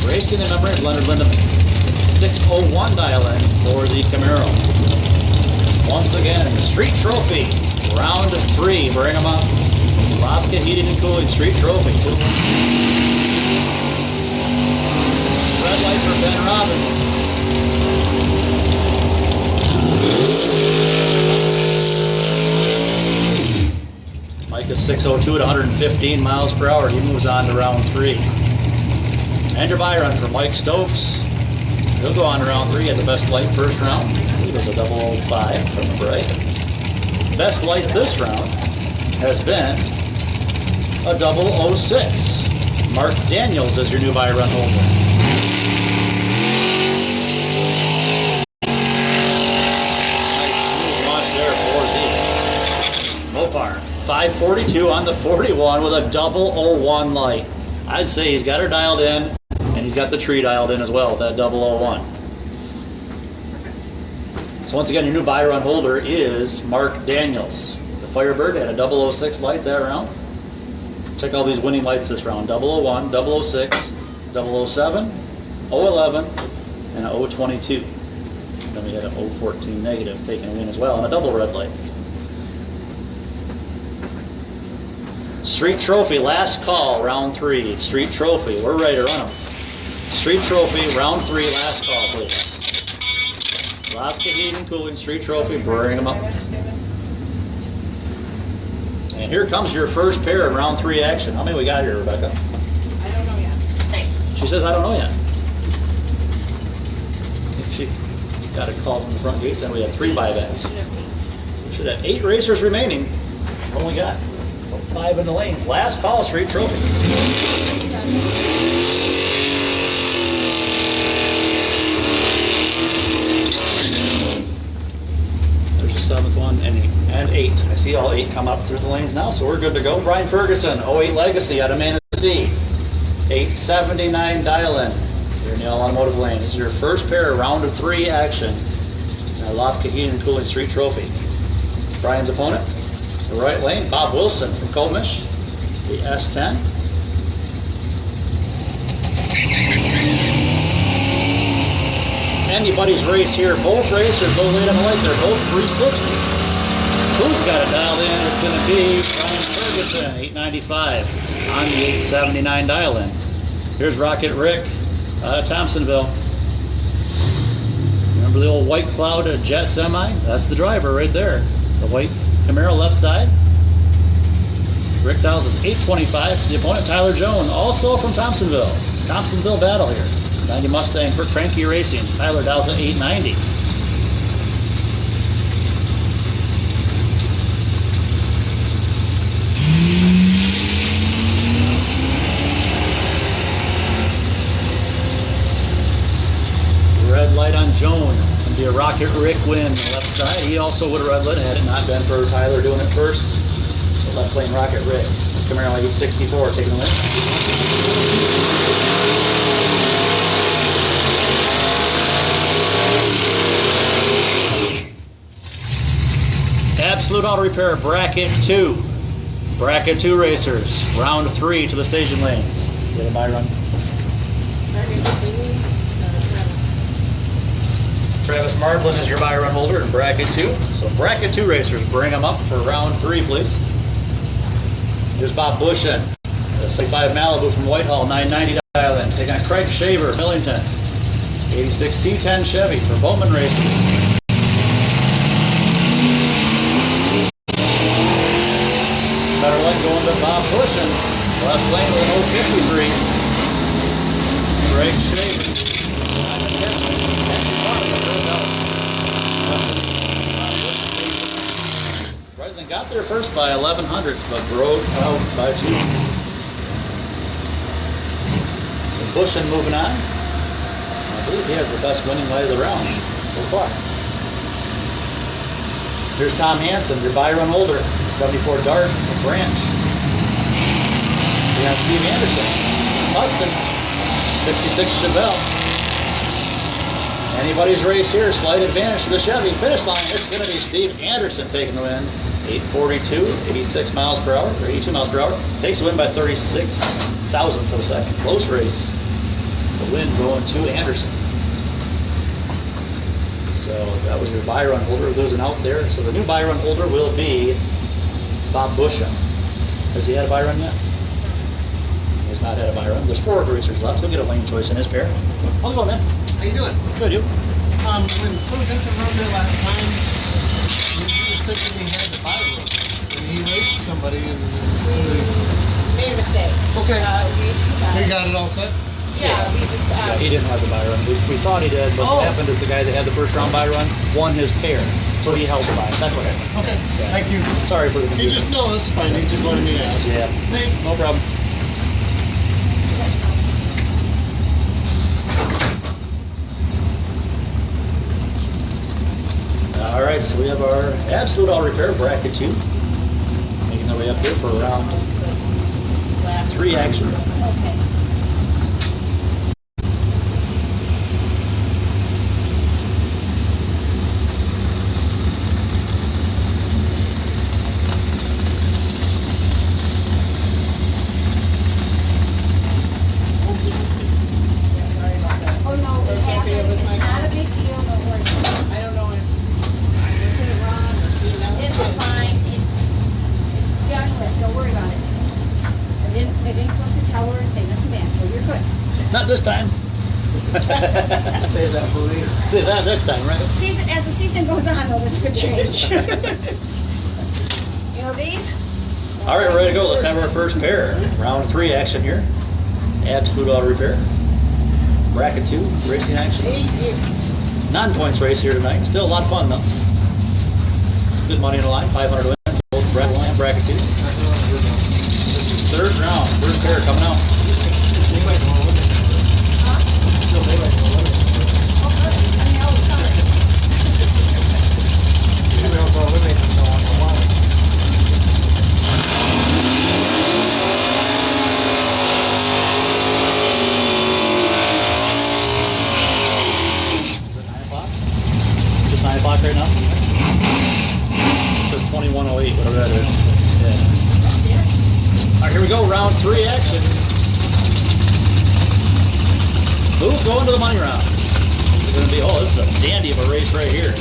Racing in memory of Leonard Lindemann. 601 dial in for the Camaro. Once again, Street Trophy, round 3. Bring them up. Lobka Heating and Cooling Street Trophy. Red light for Ben Robbins. Mike is 602 at 115 miles per hour. He moves on to round 3. Andrew Byron for Mike Stokes. He'll go on to round 3 at the best light first round. He was a 005 from the right. Best light this round has been a 006. Mark Daniels is your new Byron holder. Nice smooth launch there for the far. 542 on the 41 with a 001 light. I'd say he's got her dialed in, and he's got the tree dialed in as well, that 001. So once again, your new buy run holder is Mark Daniels. The Firebird had a 006 light that round. Check all these winning lights this round. 001, 006, 007, 011, and a 022. Then we had a 014 negative taking a win as well, and a double red light. Street Trophy, last call, round 3. Street Trophy, we're ready to run them. Street Trophy, round 3, last call, please. Lavka Heating Cooling, Street Trophy, bring them up. And here comes your first pair in round 3 action. How many we got here, Rebecca? I don't know yet. She says, I don't know yet. She's got a call from the front gates, and we have 3 buybacks. We should have 8 racers remaining. What do we got? 5 in the lanes. Last call, Street Trophy. There's the 7th one and 8. I see all 8 come up through the lanes now, so we're good to go. Brian Ferguson, 08 Legacy out of Manistee. 879 dial-in. You're in the All Automotive lane. This is your first pair, round of 3 action. Lavka Heating and Cooling Street Trophy. Brian's opponent, the right lane, Bob Wilson from Comish, the S10. Anybody's race here. Both racers, both late on the light, they're both 360. Who's got it dialed in? It's going to be Brian Ferguson, 895 on the 879 dial-in. Here's Rocket Rick out of Thompsonville. Remember the old white cloud jet semi? That's the driver right there. The white Camaro left side. Rick dials is 825. The opponent, Tyler Jones, also from Thompsonville. Thompsonville battle here. 90 Mustang for Cranky Racing. Tyler dials at 890. Red light on Joan. It's going to be a Rocket Rick win. The left side. He also would have red lit had it not been for Tyler doing it first. So left lane Rocket Rick. Camaro 864 taking the win. Absolute Auto Repair Bracket 2. Bracket 2 racers. Round 3 to the station lanes. Get a buy run. Travis Marblin is your buy run holder in Bracket 2. So Bracket 2 racers, bring them up for round 3, please. Here's Bob Bushin. The 65 Malibu from Whitehall, 990 dial-in. Taking on Craig Shaver, Millington. 86 C10 Chevy for Bowman Racing. Better light going to Bob Bushin. Left lane with an 053. Craig Shaver. Breitling got there first by 1100s, but broke out by 2. So Bushin moving on. I believe he has the best winning light of the round so far. Here's Tom Hansen, your buy run holder, 74 Dart from Branch. We have Steve Anderson, Tustin, 66 Chevelle. Anybody's race here, slight advantage to the Chevy. Finish line, it's going to be Steve Anderson taking the win. 842, 86 miles per hour, or 82 miles per hour. Takes the win by 36 thousandths of a second. Close race. So win going to Anderson. So that was your buy run holder losing out there. So the new buy run holder will be Bob Bushin. Has he had a buy run yet? He has not had a buy run. There's 4 racers left. He'll get a lane choice in his pair. How's it going, man? How you doing? Good, you? When Phil Gunther rode there last time, he was thinking he had the buy run. And he raced somebody and somebody... Made a mistake. Okay. We He got it all set? Yeah, we just... Yeah, he didn't have the buy run. We thought he did, but what happened is the guy that had the first round buy run won his pair. So he held the buy. That's what happened. Okay, Yeah. thank you. Sorry for the He confusion. just, no, that's fine. He just wanted me to ask. Yeah, Thanks. no problem. All right, so we have our Absolute Auto Repair Bracket 2. Making their way up here for round 3 action. Okay. Sorry about that. Oh, no, it It's okay, it was happens. my It's not a fault. big deal, don't worry. I don't know if I did it wrong or did it It's fine, it's done with, don't worry about it. I didn't go to tell her and say nothing bad, so you're good. Not this time. Save that for later. See that next time, right? Season, as the season goes on, though, this could change. You know these? All right, we're ready to go. Let's have our first pair. Round 3 action here. Absolute Auto Repair. Bracket 2 racing action. 9-points race here tonight. Still a lot of fun though. Some good money in the line. 500 to win. Both bracket 1 and bracket 2. This is third round. First pair coming out. They might go with it. Huh? Still, they might go with it. Oh, good. I mean, oh, sorry. They also eliminate them though on the line. Is it 9 o'clock? Is it just 9 o'clock right now? It says 21:08, whatever that is. Yeah. That's it. All right, here we go. Round 3 action. Who's going to the money round? It's going to be, oh, this is a dandy of a race right here.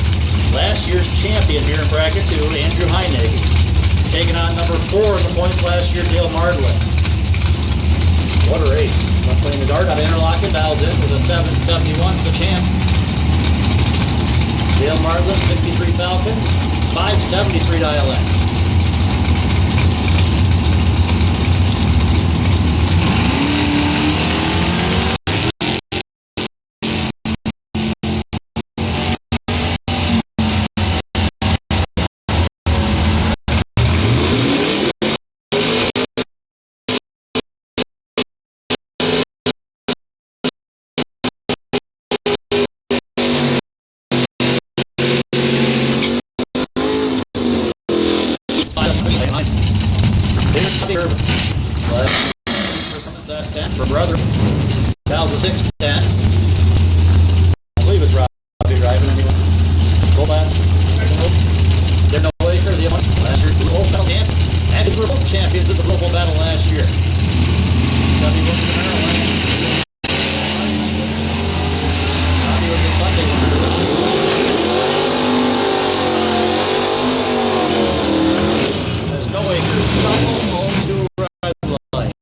Last year's champion here in bracket 2, Andrew Heinig, taking on number 4 in the points last year, Dale Mardwick. What a race. Left playing the guard out of Interlochen, dials in with a 771 for the champ. Dale Mardwick, 63 Falcons, 573 dial in. For brother, 1,610. I believe it's Robbie driving anyway. Gold last. They're no Laker, the other one. Last year, the Gold Battle champ. And they were both champions of the Global Battle last year. 71 to the Maryland. Robbie was a Sunday winner. There's no Lakers. Double home to red light.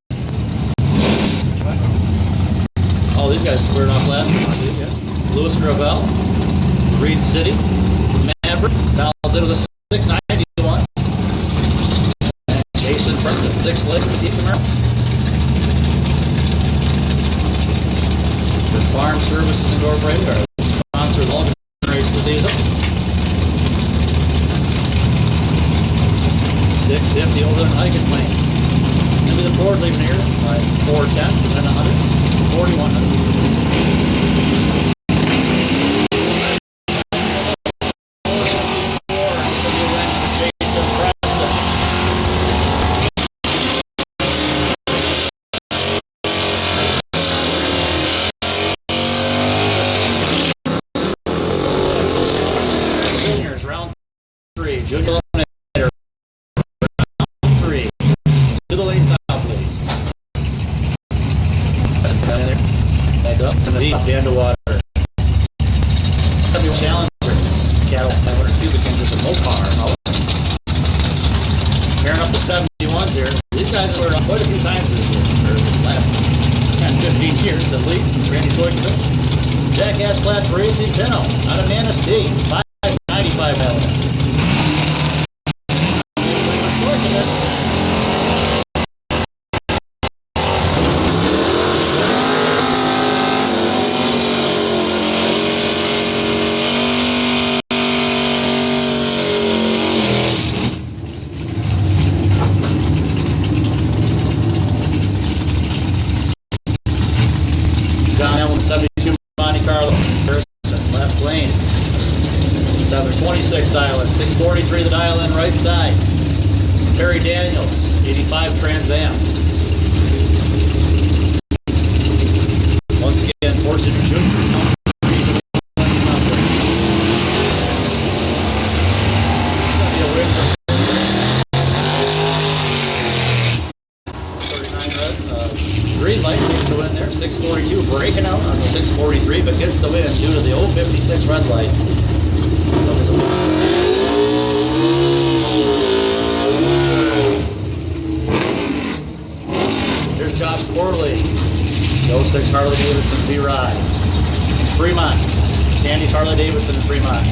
Oh, these guys squared off last week. Yeah. Louis Gravel, Reed City, Maverick, dials into the 691. And Jason Preston, 6 legs to keep them around. For Farm Services Incorporated, our sponsor of all the race this season. 650 over in Higas Lane. It's going to be the Ford leaving here by 4/10 and then 100, 4100. Juniors, round 3. Junior eliminator. Round 3. To the lanes now, please. Back up to the deep, down to water. Challenger. Cattle 500 cubic inches of Mopar. Pairing up the 71s here. These guys have worked on quite a few times this year, or the last 10, 15 years at least. Randy Toykin, Jackass Flats Racing, Pino, out of Manistee, 595 element. John Hamilton, 72 Monte Carlo, Harrison, left lane. 726 dial in, 643 the dial in right side. Terry Daniels, 85 Trans Am. Once again, Forces Junior. Green light takes the win there, 642 breaking out on the 643, but gets the win due to the 056 red light. Here's Josh Corley, the 06 Harley Davidson V-Ride. Fremont, Sandy's Harley Davidson in Fremont.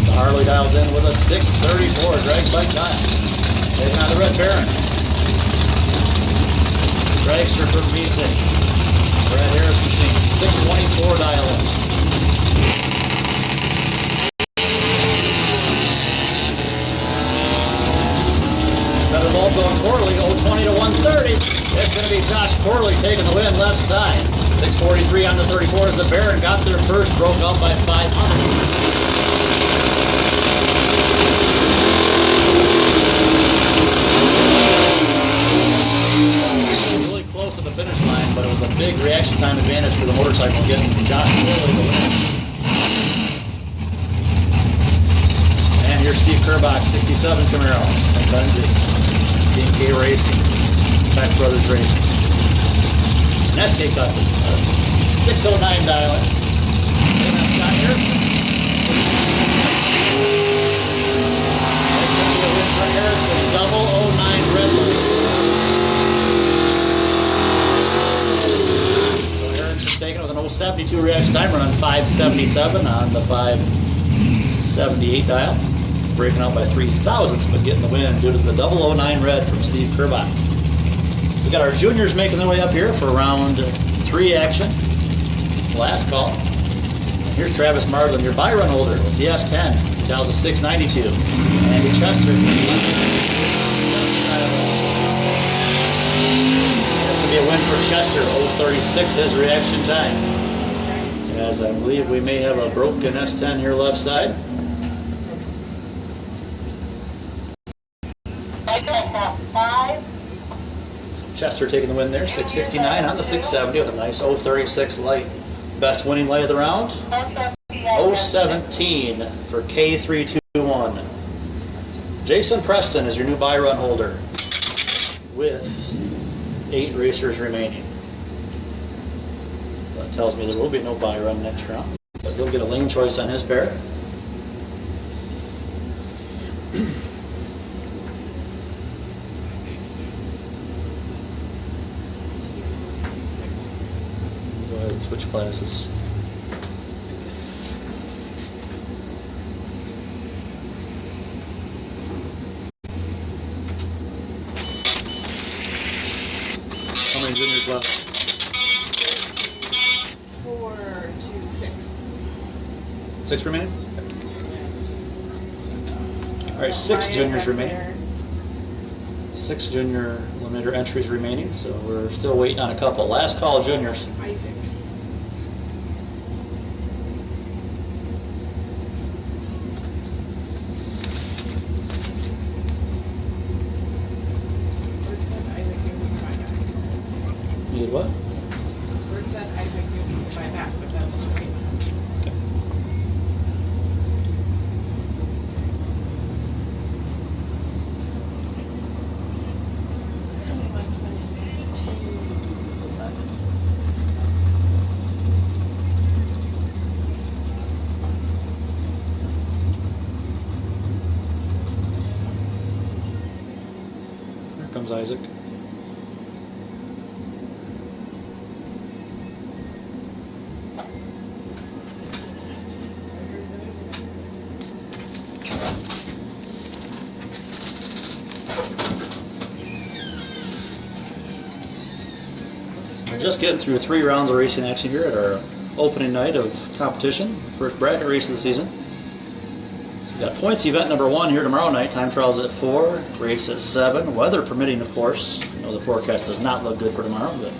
The Harley dials in with a 634 drag by time. Taking on the Red Baron. Dragster from BC. Brad Harris machine. 624 dial in. Better ball going Corley. 020 to 130. It's going to be Josh Corley taking the win left side. 643 on the 34 as the Baron got there first. Broke out by 500. At the finish line, but it was a big reaction time advantage for the motorcycle getting Josh Corley the win. And here's Steve Kerbach, 67 Camaro, and Benzie, D&K Racing, Beck Brothers Racing. And SK Custom, 609 dial in. And that's Scott Erickson. That's going to be a win for Erickson, double 09 red light. Taken with an 072 reaction time, running 577 on the 578 dial. Breaking out by 3,000ths, but getting the win due to the 009 red from Steve Kerbach. We got our juniors making their way up here for round 3 action. Last call. Here's Travis Marlin, your buy run holder with the S10. He dials a 692. Andy Chester. Be a win for Chester, 036 his reaction time. As I believe we may have a broken S10 here left side. Chester taking the win there, 669 on the 670 with a nice 036 light. Best winning light of the round, 017 for K321. Jason Preston is your new buy run holder with 8 racers remaining. That tells me there will be no buy run next round, but he'll get a lane choice on his pair. Go ahead and switch classes. How many juniors left? 4 to 6. 6 remaining? All right, 6 juniors remaining. 6 junior eliminator entries remaining, so we're still waiting on a couple. Last call, juniors. Isaac. You did what? Bird said Isaac Newton by back, but that's okay. Okay. Here comes Isaac. We're just getting through 3 rounds of racing action here at our opening night of competition. First bracket race of the season. We've got points event number 1 here tomorrow night. Time trials at 4, race at 7. Weather permitting, of course. I know the forecast does not look good for tomorrow, but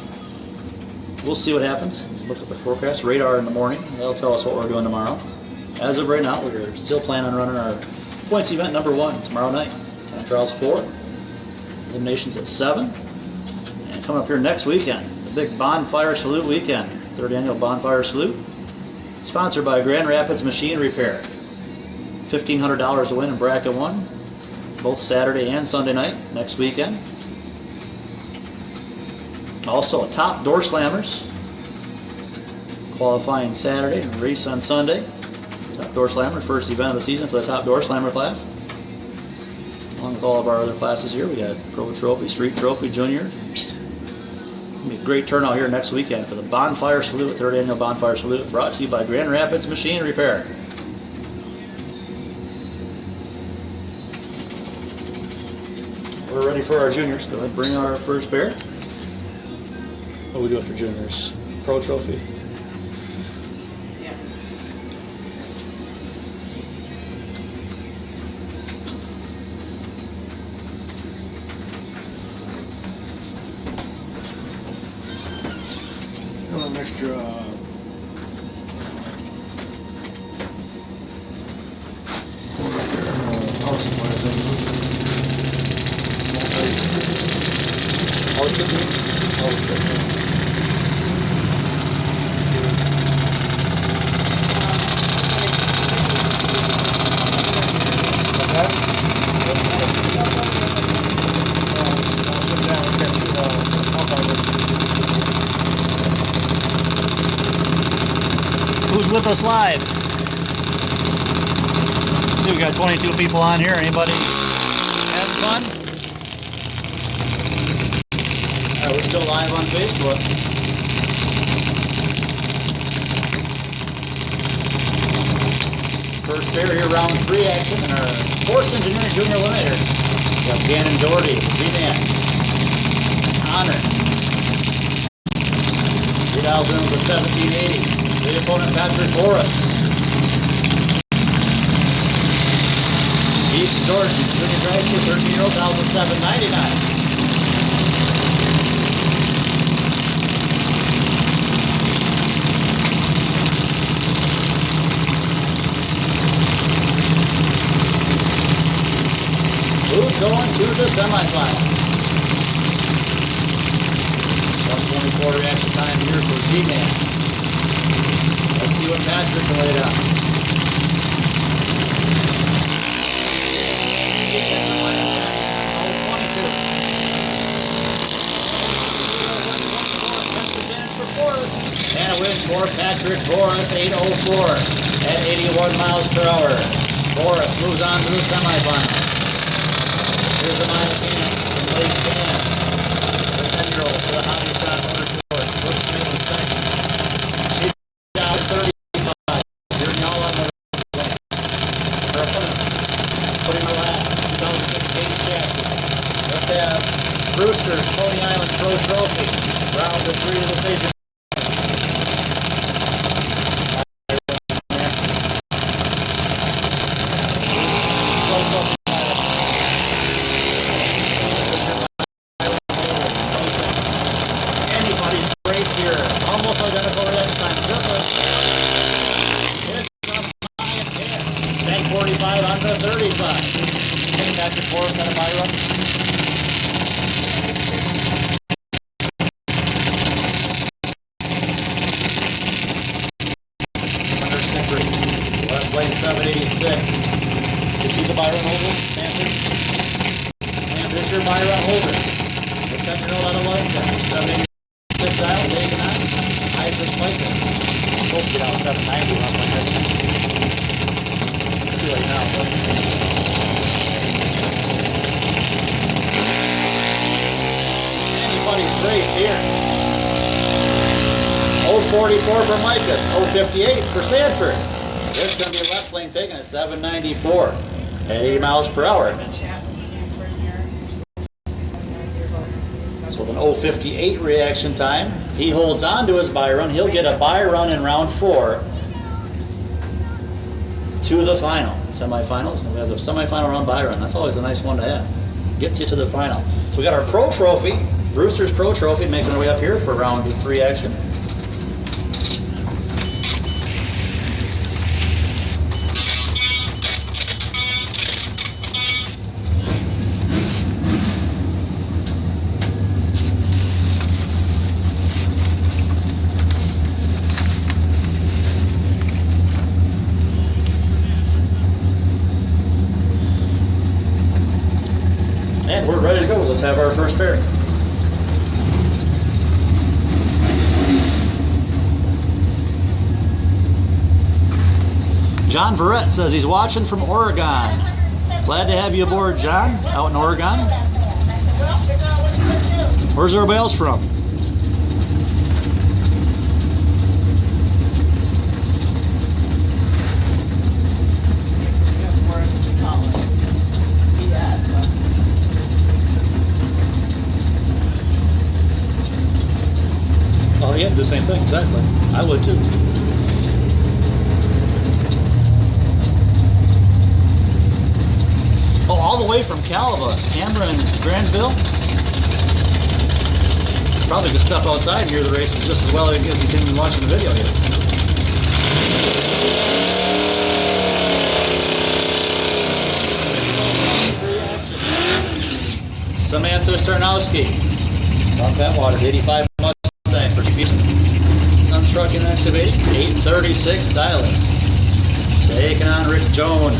we'll see what happens. Look at the forecast. Radar in the morning. That'll tell us what we're doing tomorrow. As of right now, we're still planning on running our Points event number 1 tomorrow night. Time trials 4. Eliminations at 7. And coming up here next weekend, the big Bonfire Salute weekend. 3rd annual Bonfire Salute. Sponsored by Grand Rapids Machine Repair. $1,500 to win in bracket 1. Both Saturday and Sunday night next weekend. Also a top door slammers. Qualifying Saturday and race on Sunday. Top door slammer, first event of the season for the top door slammer class. Along with all of our other classes here, we got Pro Trophy, Street Trophy, Junior. It'll be a great turnout here next weekend for the Bonfire Salute, 3rd annual Bonfire Salute, brought to you by Grand Rapids Machine Repair. We're ready for our juniors. Go ahead and bring our first pair. What do we do after juniors? Pro Trophy. Yeah. An extra power supply, I think. Power supply? Who's with us live? See, we got 22 people on here. Anybody having fun? We're still live on Facebook. First pair here, round 3 action in our Force Engineering Junior Eliminator. We have Gannon Doherty, Z-Man, Honor. 2000 with 1780. The opponent, Patrick Boris. East Jordan, Junior Graduate, 13-year-old, 1,799. Who's going to the semifinals? 124 reaction time here for G-Man. Let's see what Patrick can lay down. And a win for Patrick Boris, 8:04 at 81 miles per hour. Boris moves on to the semifinals. Here's the mile Phoenix in Lake Can. The 10-year-old for the Hobby Shot Motorsports. Looks to make inspection. She's down 35. You're all on the way. Her opponent, putting her lap, 2016 chassis. Let's have Brewster's Coney Island Pro Trophy. Round of 3 of the station. For Sanford. This is going to be a left lane taking at 794 at 80 miles per hour. So with an 058 reaction time, he holds on to his bye run. He'll get a bye run in round 4 to the final. Semifinals, and we have the semifinal round bye run. That's always a nice one to have. Gets you to the final. So we got our Pro Trophy, Brewster's Pro Trophy, making our way up here for round 3 action. And we're ready to go. Let's have our first pair. John Verrett says he's watching from Oregon. Glad to have you aboard, John, out in Oregon. Where's everybody else from? Oh yeah, do the same thing, exactly. I would too. Oh, all the way from Calva, Canberra and Granville. Probably could step outside and hear the races just as well as you can be watching the video here. Samantha Sarnowski. Off that water, 85 Mustang for Houston. Sunstruck and excavating, 836 dialing. Taking on Rick Joan.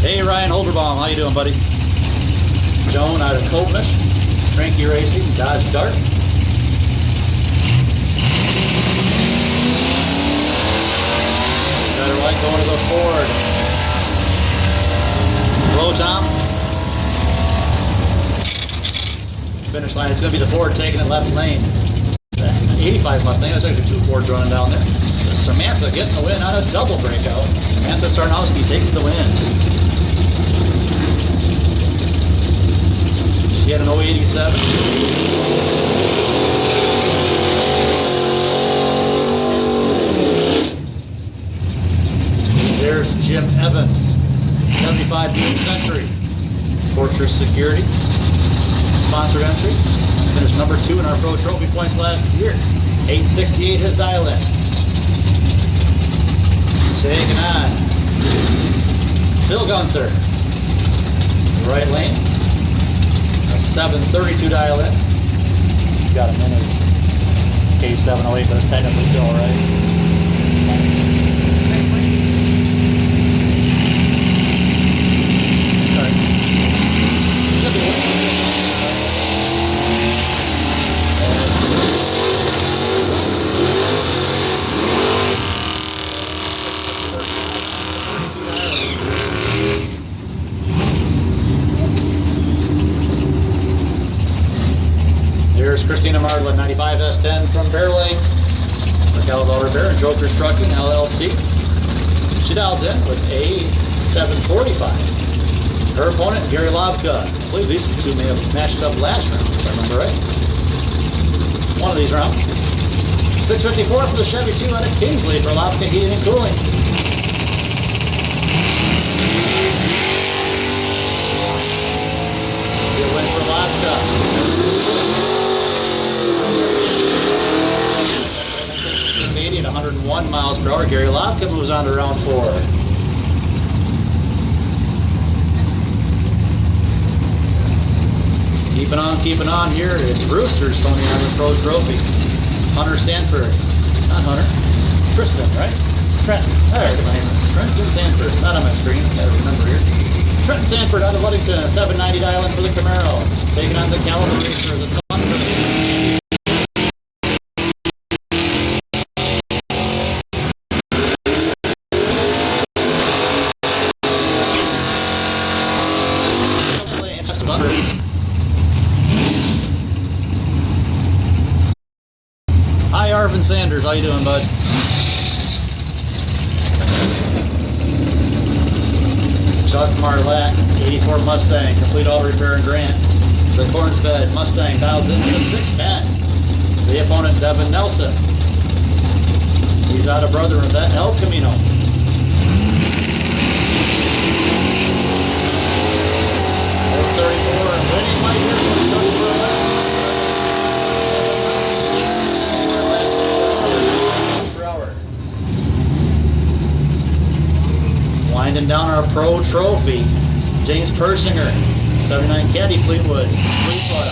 Hey Ryan Holderbaum, how you doing, buddy? Joan out of Copish, Frankie Racing, Dodge Dart. Got her white going to the Ford. Hello, Tom. Finish line, it's going to be the Ford taking it left lane. The 85 Mustang, there's actually two Fords running down there. Samantha getting the win on a double breakout. Samantha Sarnowski takes the win. She had an 087. There's Jim Evans, 75 Buick Century. Fortress Security, sponsored entry. Finished number 2 in our Pro Trophy points last year. 868 his dial in. Taking on Phil Gunther, right lane. 732 dial in. Got him in his K708, but it's technically Phil, right? Sorry. Here's Christina Mardlin, 95 S10 from Bear Lake. Raquel Rivera and Joker Trucking, LLC. She dials in with a 745. Her opponent, Gary Lavka. I believe these two may have matched up last round, if I remember right. One of these rounds. 654 for the Chevy 2 out of Kingsley for Lavka Heating and Cooling. Good win for Lavka. 80 at 101 miles per hour. Gary Lavka moves on to round 4. Keeping on here. It's Brewster's Tony Island Pro Trophy. Hunter Sanford. Not Hunter. Tristan, right? Trenton. There, my name is Trenton Sanford. Not on my screen. Gotta remember here. Trenton Sanford out of Ludington. 790 dial in for the Camaro. Taking on the Caliber Racer, the Sunbird. Hi, Arvin Sanders. How you doing, bud? Chuck Marlatt, 84 Mustang, complete all repair and grant. The corn-fed Mustang dials into the 610. The opponent, Devin Nelson. He's out of Brother with that El Camino. And winning right here from Chuck Marlatt. Winding down our Pro Trophy, James Persinger, 79 Caddy Fleetwood, Fleetwood.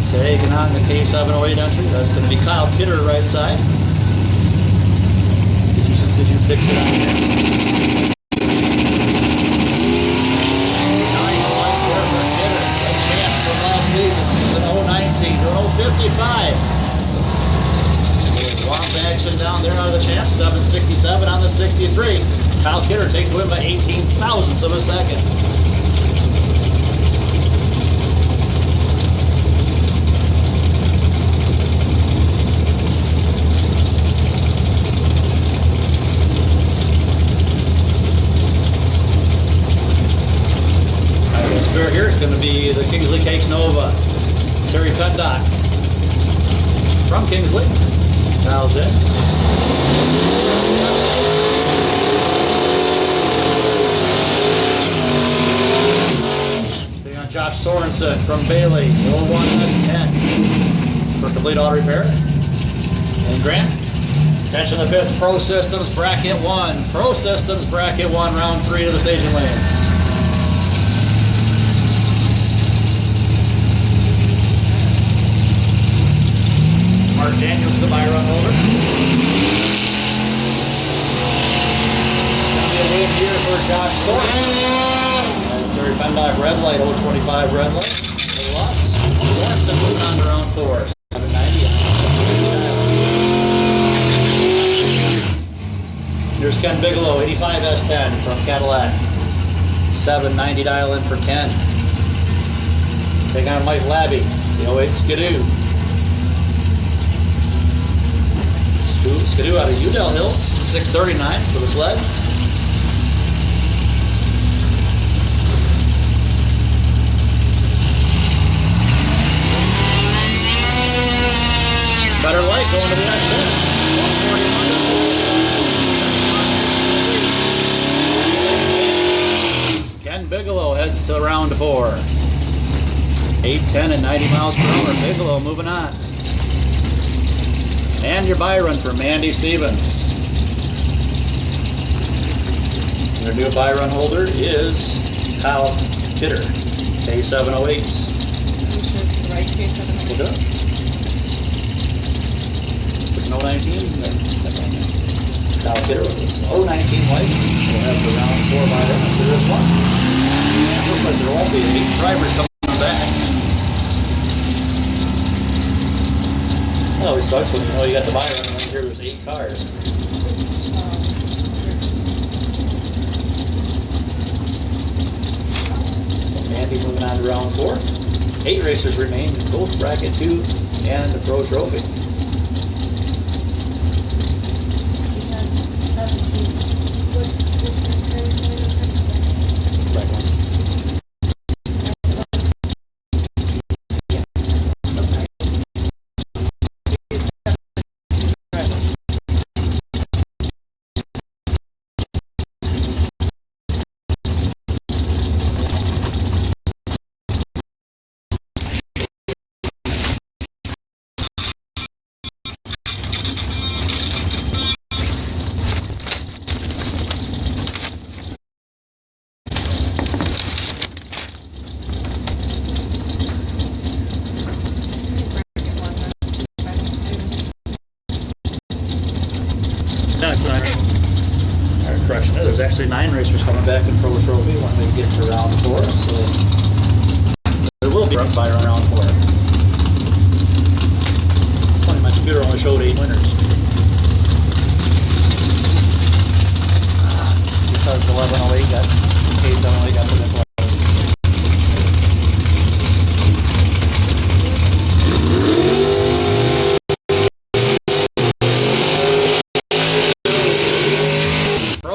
Taking on the K708 entry. That's going to be Kyle Kidder right side. Did you fix it on here? Kyle Kidder takes the win by 18 thousandths of a second. Next pair here is going to be the Kingsley Cakes Nova. Terry Pendock from Kingsley. Dials in. Taking on Josh Sorensen from Bailey. 01S10 for complete auto repair. And Grant. Attention the pits. Pro Systems Bracket 1. Pro Systems Bracket 1, round 3 to the staging lanes. Mark Daniels, the buy run holder. Gonna be a win here for Josh Sorensen. As Terry Pendock, red light, 025 red light. No loss. Sorensen moving on to round 4. 790. Here's Ken Bigelow, 85 S10 from Cadillac. 790 dial in for Ken. Taking on Mike Labby, the 08 Skidoo. Skidoo out of Udell Hills, 639 for the sled. Better light going to the S10. 141. Ken Bigelow heads to round 4. 810 and 90 miles per hour. Bigelow moving on. And your buy run for Mandy Stevens. Your new buy run holder is Kyle Kidder, K708. I'm sure it's the right K708. We'll do it. It's an 019. Kyle Kidder was 019 white. We'll have the round 4 buy run after this one. And looks like there won't be 8 drivers coming back. It always sucks when you know you got the buy run and here there's 8 cars. So Mandy moving on to round 4. 8 racers remain in both bracket 2 and the Pro Trophy. We had 17. Right one. Correction, there's actually 9 racers coming back in Pro Trophy when we get to round 4, so there will be by round 4. It's funny, my computer only showed 8 winners. Because 1108 got, K708 got put in place.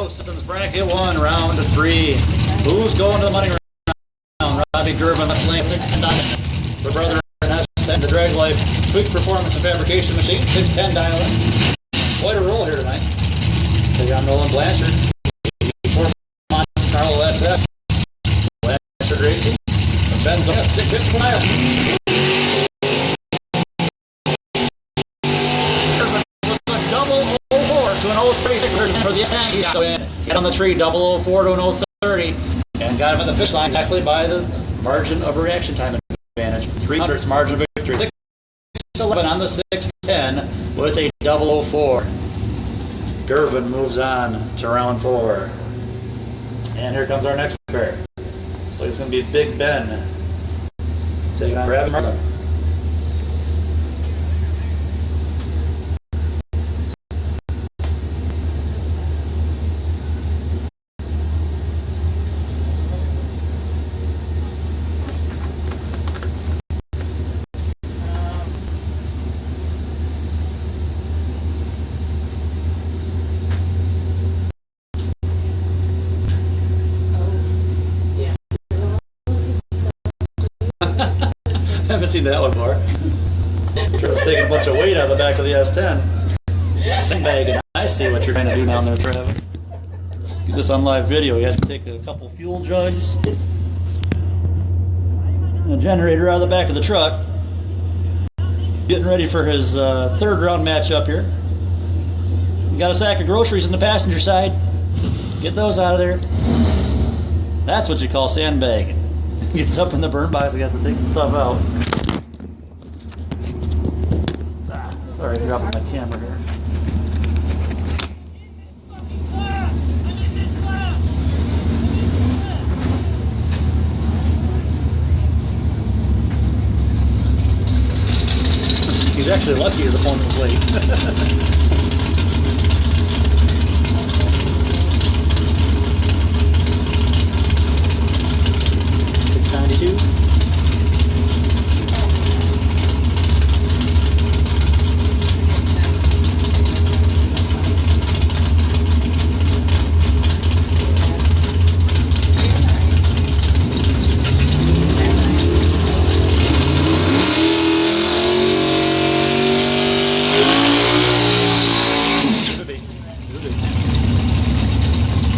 Systems bracket 1, round 3. Who's going to the money round? Robbie Gervin, let's lane 610. For brother S10, the Dragway Tweak Performance and Fabrication Machine, 610 dial in. Quite a roll here tonight. Take on Nolan Blanchard. Carlo SS. Blanchard Racing. Ben's on 650 dial. To an 036 for the S10. Get on the tree, 004 to an 030, and got him at the finish line exactly by the margin of reaction time advantage. 300's margin of victory. 611 on the 610 with a 004. Gervin moves on to round 4. And here comes our next pair. So it's going to be Big Ben taking on Brad Marlin. Haven't seen that one before. Just taking a bunch of weight out of the back of the S10. Sandbagging. I see what you're trying to do down there, Travis. Get this on live video. You had to take a couple fuel jugs, and a generator out of the back of the truck. Getting ready for his third round match up here. You got a sack of groceries in the passenger side. Get those out of there. That's what you call sandbagging. Gets up in the burn box, he has to take some stuff out. Sorry, I'm dropping my camera here. He's actually lucky his opponent was late. 692.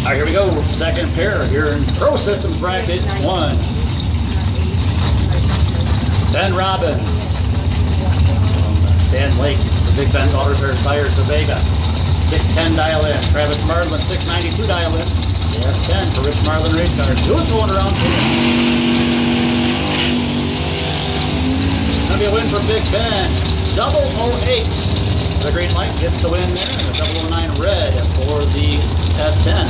All right, here we go. Second pair here in Pro Systems bracket 1. Ben Robbins from Sand Lake, the Big Ben's Auto Repair Tires, the Vega. 610 dial in. Travis Marlin, 692 dial in. The S10 for Rich Marlin race cars. Who's going around here? It's going to be a win for Big Ben. 008. The green light gets the win there. And the 009 red for the S10.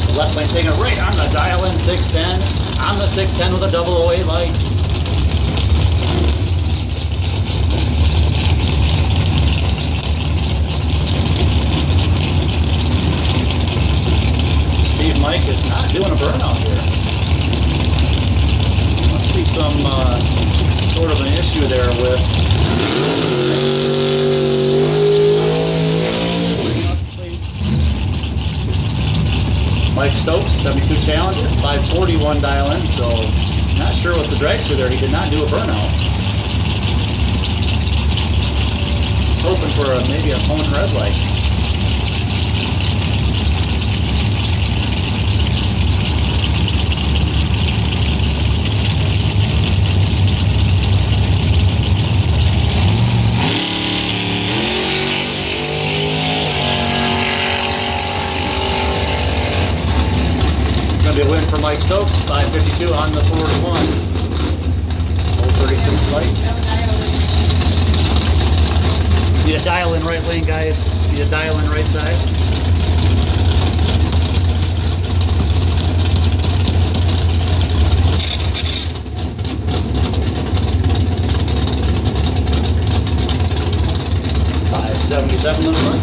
The left lane taking it right on the dial in 610. On the 610 with a 008 light. Steve Mike is not doing a burnout here. Must be some sort of an issue there with Mike Stokes, 72 Challenger, 541 dial in, so not sure what the dragster there. He did not do a burnout. He's hoping for maybe a cone red light. Be a win for Mike Stokes, 552 on the 41. 036 light. Need a dial in right lane, guys. Need a dial in right side. $577 in the front.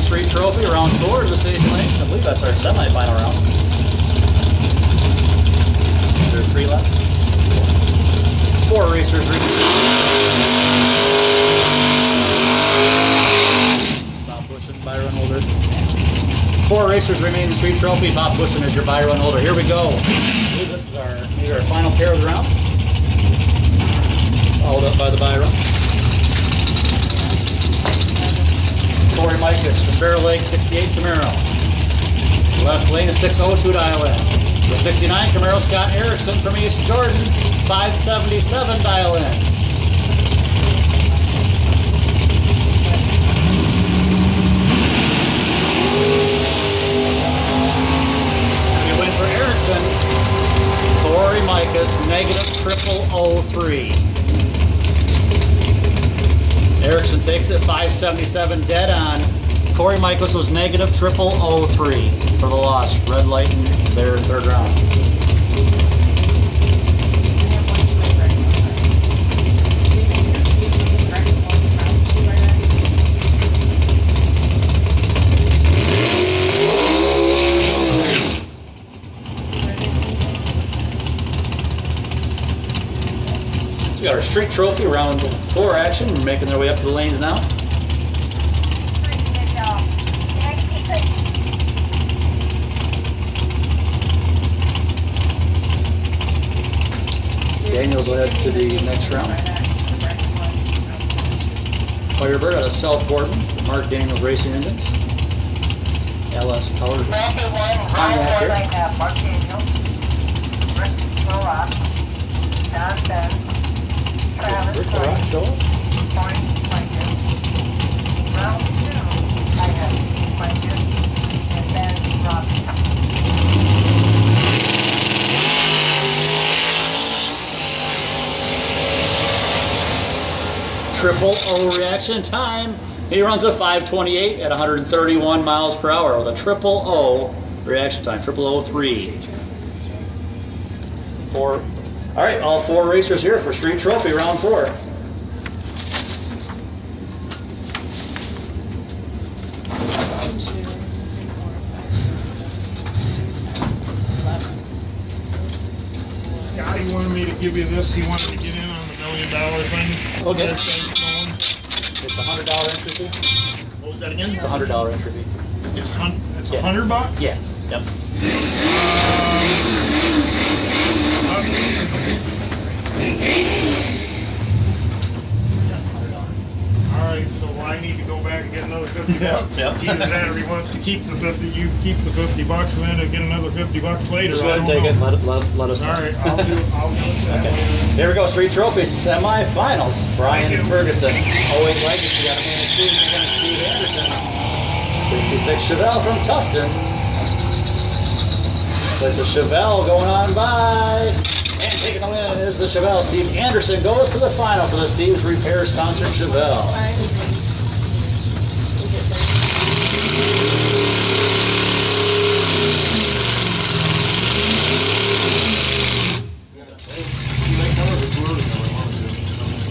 Street Trophy, round 4 is the station lanes. I believe that's our semi-final round. Is there 3 left? 4 racers. Bob Bushin, by-run holder. 4 racers remain in the Street Trophy. Bob Bushin is your by-run holder. Here we go. Ooh, this is maybe our final pair of the round. Followed up by the by-run. Corey Micus from Bear Lake, 68 Camaro. Left lane is 602 dial in. The 69 Camaro Scott Erickson from East Jordan, 577 dial in. And you win for Erickson, Corey Micus, -0003. Erickson takes it, 577 dead on. Corey Michaels was -0003 for the loss. Red light in their third round. We got our street trophy round 4 action. We're making their way up to the lanes now. Daniels will head to the next round. Firebird out of South Gordon, Mark Daniels Racing Engines. LS Powered Pontiac here. Mark Daniels, Rick Barat, John Ben, Travis Rick Barat, show up. Point Blanket. Round 2, I have Blanket, and then Rob. Triple O reaction time. He runs a 5:28 at 131 miles per hour with a triple O reaction time. 0003. All right, all 4 racers here for street trophy round 4. Scotty wanted me to give you this. He wanted to get in on the $1 million thing. Okay. That thing's going. It's a $100 entry fee. What was that again? It's a $100 entry fee. It's Yeah. $100. Yeah. Yep. All right, so I need to go back and get another $50. Yep. Either that or he wants to keep the 50. You keep the $50 and then get another $50 later. Just I let him don't take know. it. Let us know. All right, I'll do it that Okay. later. Here we go. Street trophy semifinals. Brian Thank you. Ferguson. 08 Legacy out of Manistee against Steve Anderson. 66 Chevelle from Tustin. But the Chevelle going on by. And taking the win is the Chevelle. Steve Anderson goes to the final for the Steve's Repair sponsored Chevelle.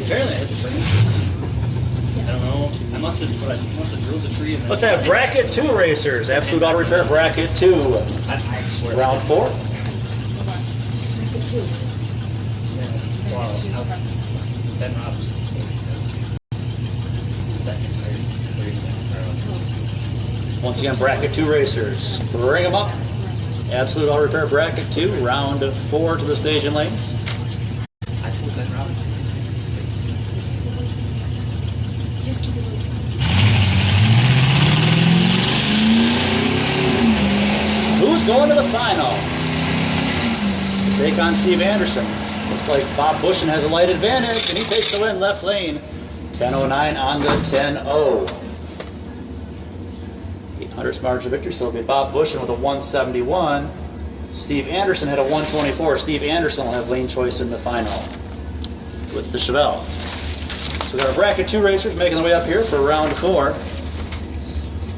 Apparently I hit the tree. I don't know. I must have drilled the tree. And then Let's have bracket 2 racers. Absolute Auto Repair bracket 2. I swear. Round 4. The two. Wow. Ben Rob. Second, third next round. Once again, bracket 2 racers. Bring them up. Absolute Auto Repair bracket 2. Round 4 to the stage and lanes. I told Ben Rob it's the same thing. Just keep it loose. Who's going to the final? To take on Steve Anderson. Looks like Bob Bushin has a light advantage, and he takes the win left lane. 10:09 on the 10:0. 800th margin of victory, so it'll be Bob Bushin with a 171. Steve Anderson had a 124. Steve Anderson will have lane choice in the final with the Chevelle. So we got our bracket 2 racers making their way up here for round 4.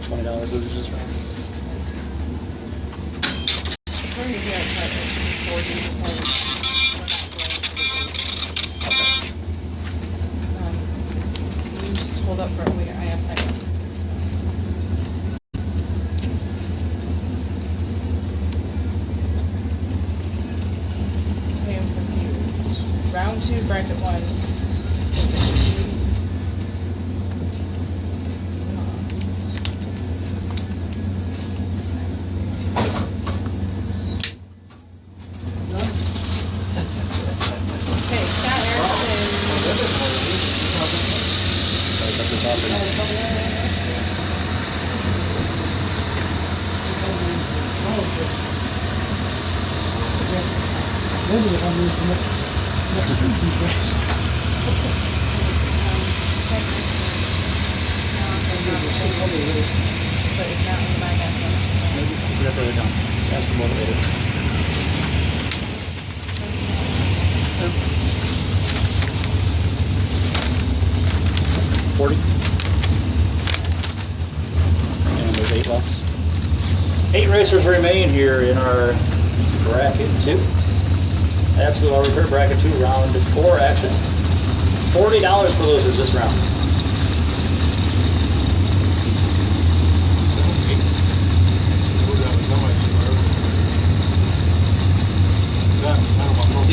$20 losers this round. According to here, I thought it should be 40 before you just hold up for a week. I have I am confused. Round 2, bracket 1's Okay, Scott Erickson. So it's up the top there. But it's not in my backlist. Maybe if you got further down. Just ask him about it later. $40. And there's 8 left. 8 racers remain here in our bracket 2. Absolute Auto Repair bracket 2, round 4 action. $40 for losers this round.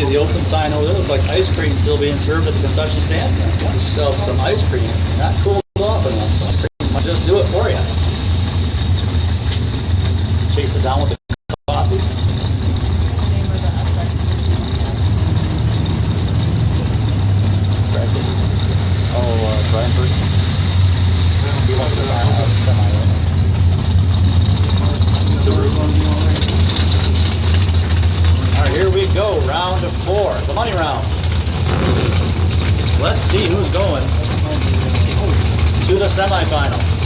see the open sign over there. Looks like ice cream still being served at the concession stand. Get yourself some ice cream. Not cooled off enough. Ice cream might just do it for you. Chase it down with the coffee. Name of the SX. Brian Bergson. He wants to buy a semi. All right, here we go. Round of 4, the money round. Let's see who's going to the semifinals.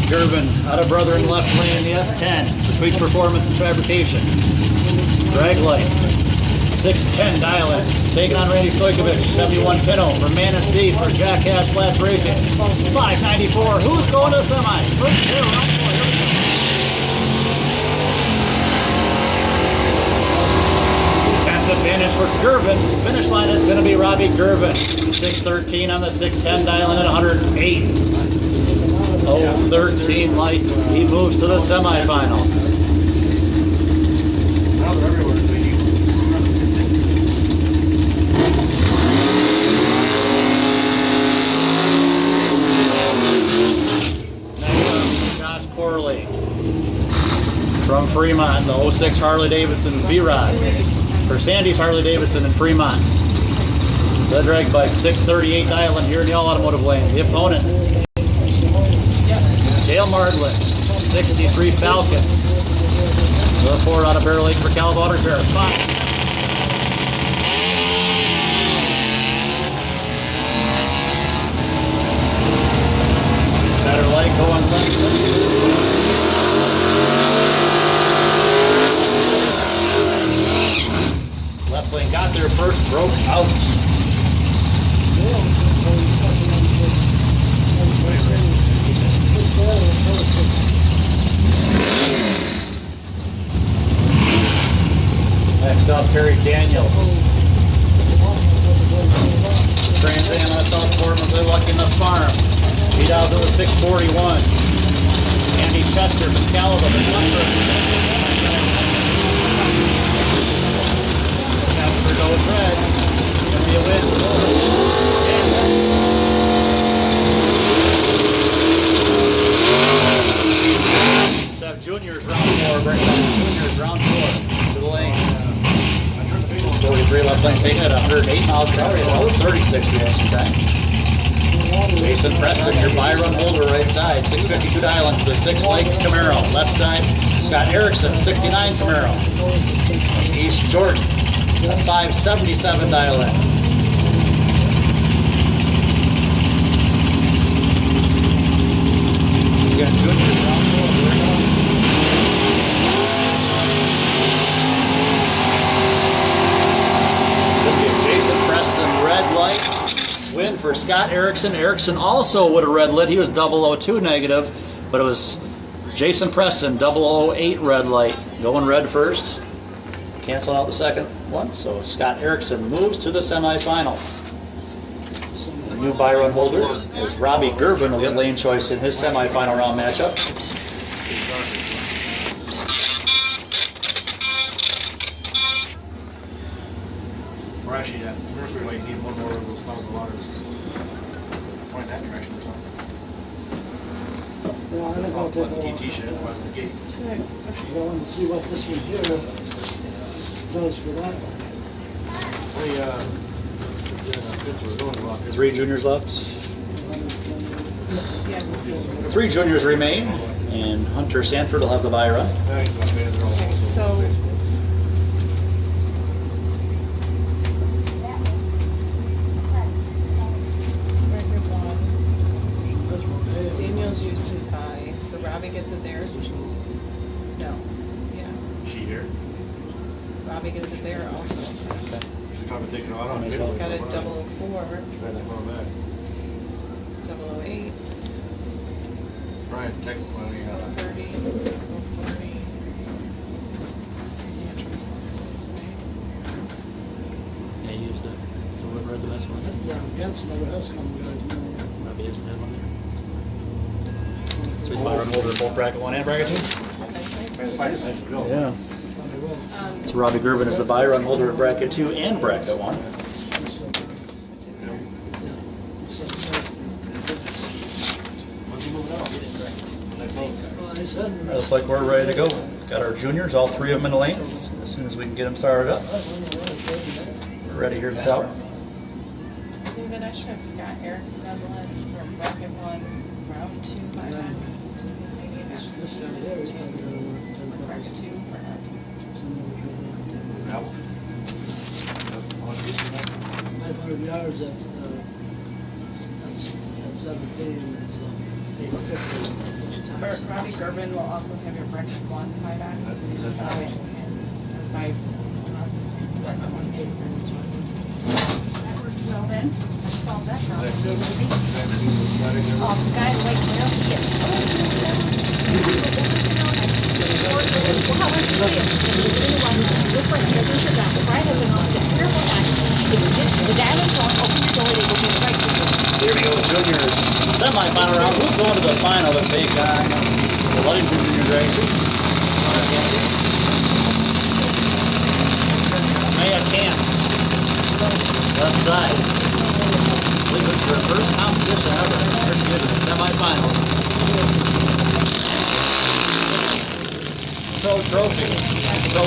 Gervin, out of brother in left lane, the S10 for Tweak Performance and Fabrication. Dragway, 610 dial-in, taking on Randy Stojkovic, 71 Pinto for Manistee for Jackass Flats Racing. 594, who's going to the semis? First pair, round 4, here we go. 10th advantage for Gervin. Finish line is going to be Robbie Gervin. 613 on the 610 dial-in at 108. 013 light. He moves to the semifinals. Now they're everywhere. Next up, Josh Corley from Fremont, the 06 Harley Davidson V-Rod for Sandy's Harley Davidson in Fremont. The drag bike, 638 dial-in here in the all automotive lane. The opponent, Dale Mardlin, 63 Falcon. The Ford out of Bear Lake for Caleb Auto Repair. 5. Better light going left. Left lane got there first, broke out. Next up, Perry Daniels. Trans Am on South Portland, they're lucky enough farm. 2000 with 641. Andy Chester from Calaba, the number. Chester goes red. Gonna be a win. Let's have juniors round 4. Bring back juniors round 4 to the lanes. 43 left lane taking it at 108 miles per hour. That was 36 reaction time. Jason Preston, your by-run holder right side. 652 dial-in for the 6 Lakes Camaro. Left side, Scott Erickson, 69 Camaro. East Jordan, 577 dial-in. Once again, juniors round 4. Jason Preston red light win for Scott Erickson. Erickson also would have red lit. He was 002 negative, but it was Jason Preston 008 red light going red first. Cancel out the second one. So Scott Erickson moves to the semifinals. The new by-run holder is Robbie Gervin will get lane choice in his semifinal round matchup. We're actually at Mercury Lake, need one more of those thousand waters. Point that direction or something. Yeah, I think I'll On take the a TT shed, by the gate. go and see what this one here does for that. Pittsburgh, 3 juniors left. Yes. 3 juniors remain, and Hunter Sanford will have the bye run. So Daniel's used his buy, so Robbie gets it there. No. Yes. She here? Robbie gets it there also. She's probably thinking, oh, I don't He's He's got a 004, Try that going back. 008, Brian, technically, 030, 040. Hanson never has come good. That'd be his name on there. So he's my run holder, both bracket 1 and bracket 2? Yeah. So Robbie Gervin is the buy run holder of bracket 2 and bracket 1. Looks like we're ready to go. Got our juniors, all 3 of them in the lanes. As soon as we can get them started up, we're ready here at the tower. David, I should have Scott Erickson on the list for bracket 1, round 2 by round. Maybe This guy here is not gonna for bracket 2, perhaps. 500 yards at 17 is 850. Robbie Gervin will also have your bracket 1 buyback, so he's by, by That worked well then. I solved that problem. Real easy. The guy like what else he gets? Well, how was the seal? Because he really wanted to look right here, there's your down. Brian has announced it 3 or 4 times. If you did, the guy was wrong, open your door, they will be right to you. Here we go, juniors. Semi-final round. Who's going to the final to take on the Ludington Junior Dragway? Maya Camps. Left side. I believe this is her first competition ever. There she is in the semifinals. Pro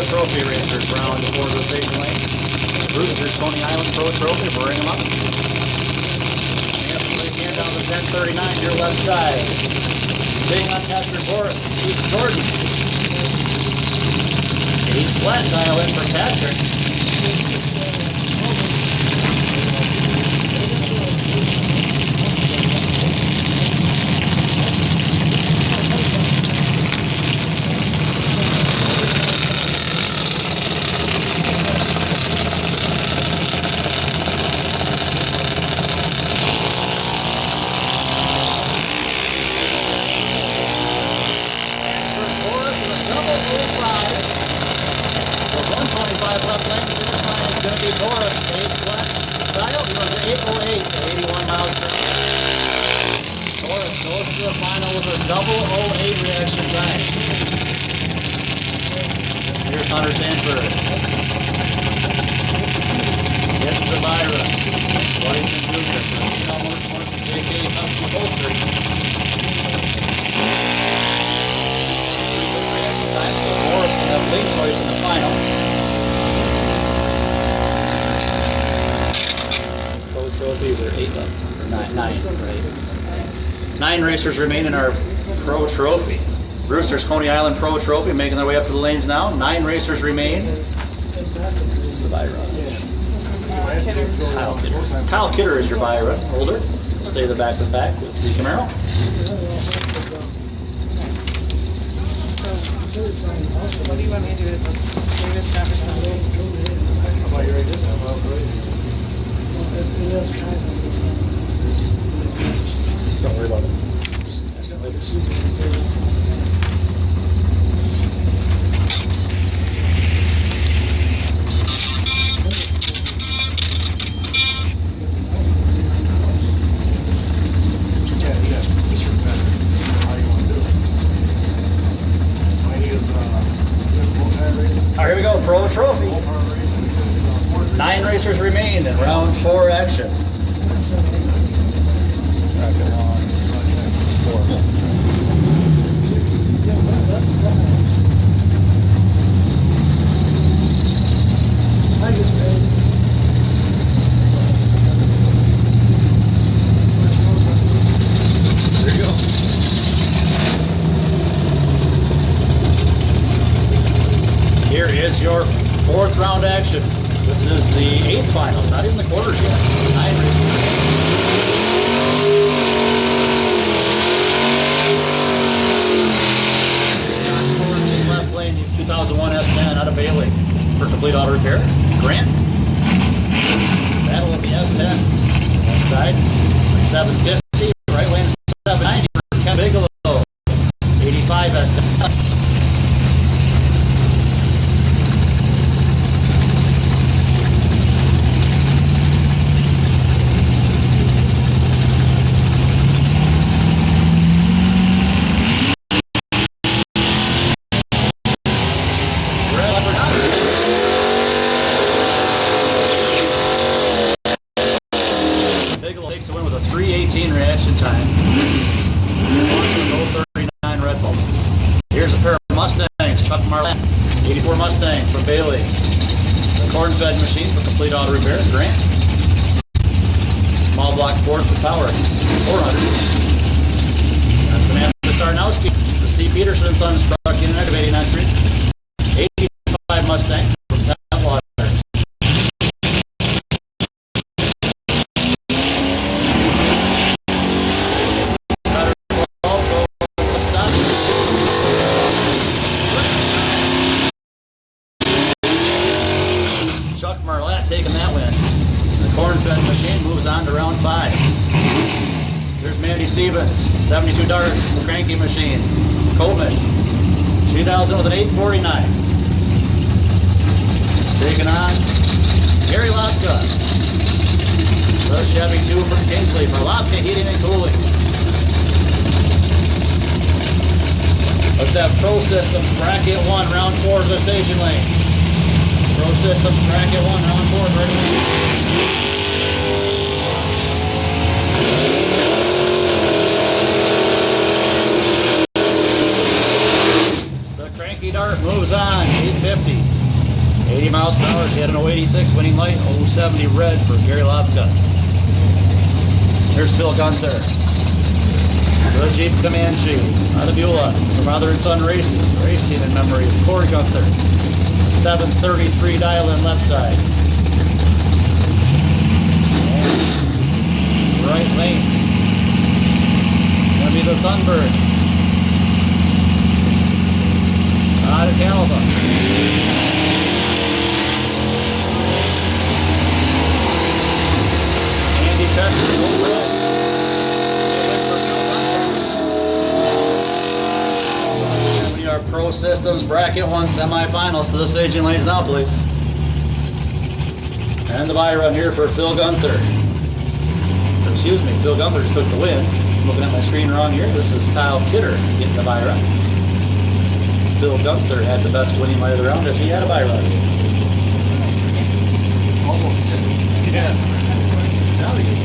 Trophy racers round 4 of the station lanes. Roosters, Coney Island Pro Trophy. Bring them up. Here down to 1039, your left side. Being on Patrick Boris, East Jordan. 8 flat dial in for Patrick. Nine racers remain in our Pro Trophy. Roosters Coney Island Pro Trophy making their way up to the lanes now. 9 racers remain. Who's the buy run? Kyle Kidder. Kyle Kidder is your buy run holder. He'll stay the back of the pack with the Camaro. What do you want me to do with David Jefferson? How about you already did that? Well, great. It is kind of. Don't worry about it. Just ask it later. All right, here we go, Pro Trophy. 9 racers remain in round 4 action. There you go. Here is your 4th round action. This is the 8th finals, not even the quarters yet. 9 racers. Left lane, 2001 S10 out of Bailey for complete auto repair. Grant. Battle of the S10s. Left side, 750. Right lane, 790 for Ken Bigelow. 85 S10. Marlette. 84 Mustang from Bailey. The corn-fed machine for complete auto repairs, Grant. Small block Ford for power, 400. That's the man for Sarnowski. The C. Peterson and Sons truck in and out of 89th Street. 85 Mustang from Petwater. Chuck Marlette taking that win. The corn-fed machine moves on to round 5. Here's Mandy Stevens, 72 Dart, the cranky machine. Colmish. She dials in with an 849. Taking on Gary Lotka. The Chevy 2 from Kingsley for Lotka Heating and Cooling. Let's have Pro Systems Bracket 1, round 4 to the staging lanes. Pro Systems Bracket 1, round 4, ready? The cranky Dart moves on, 850. 80 miles per hour, she had an 086 winning light, 070 red for Gary Lotka. Here's Phil Gunther. The Jeep Comanche, out of Beulah, from Mother and Son Racing. Racing in memory of Corey Gunther. 733 dial in left side. And right lane. Gonna be the Sunbird. Out of Canada. Andy Chester over it. We are Pro Systems Bracket 1 semifinals to the staging lanes now, please. And the buy run here for Phil Gunther. Excuse me, Phil Gunther just took the win. I'm looking at my screen wrong here. This is Kyle Kidder getting the buy run. Phil Gunther had the best winning light of the round as he had a buy run. Almost did. Yeah. Now he gets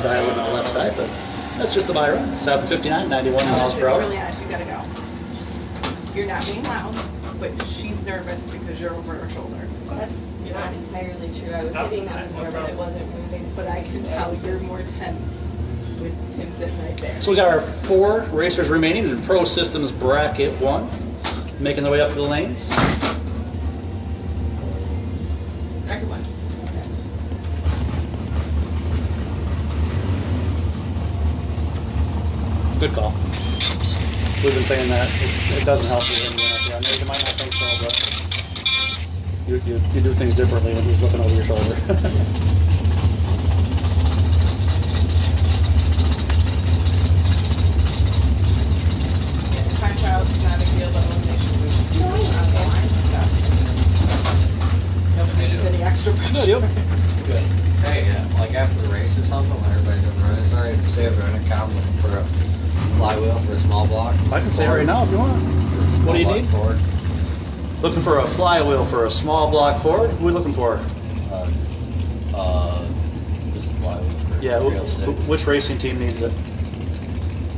dial in on the left side, but that's just a buy run. 759, 91 miles per hour. Really honest, you gotta go. You're not being loud, but she's nervous because you're over her shoulder. That's not entirely true. I was hitting that before, but it wasn't moving. But I can tell you're more tense with him sitting right there. So we got our 4 racers remaining in Pro Systems Bracket 1, making their way up to the lanes. Bracket 1. Good call. We've been saying that it doesn't help you when you're up there. I know you might not think so, but you do things differently when he's looking over your shoulder. Yeah, time trials is not a big deal, but eliminations are just too much on the line and stuff. Nobody needs any extra pressure. Good. Hey, like after the race or something, when everybody's doing the run, is there to say if they're in a com looking for a flywheel for a small block? I can say it right now if you want. What do you need? Ford. Looking for a flywheel for a small block Ford? What are we looking for? Just a flywheel for Yeah, 306. which racing team needs it?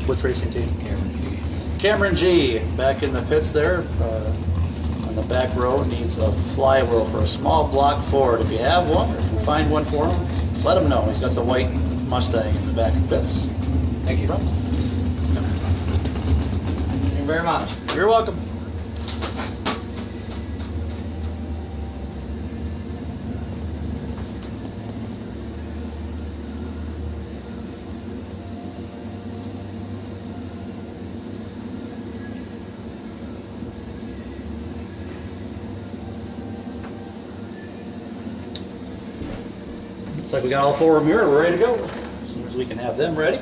Which racing team? Cameron G. Cameron G, back in the pits there, on the back row, needs a flywheel for a small block Ford. If you have one, or if you find one for him, let him know. He's got the white Mustang in the back of the pits. Thank you. Thank you very much. You're welcome. Looks like we got all 4 of them here. We're ready to go. As soon as we can have them ready.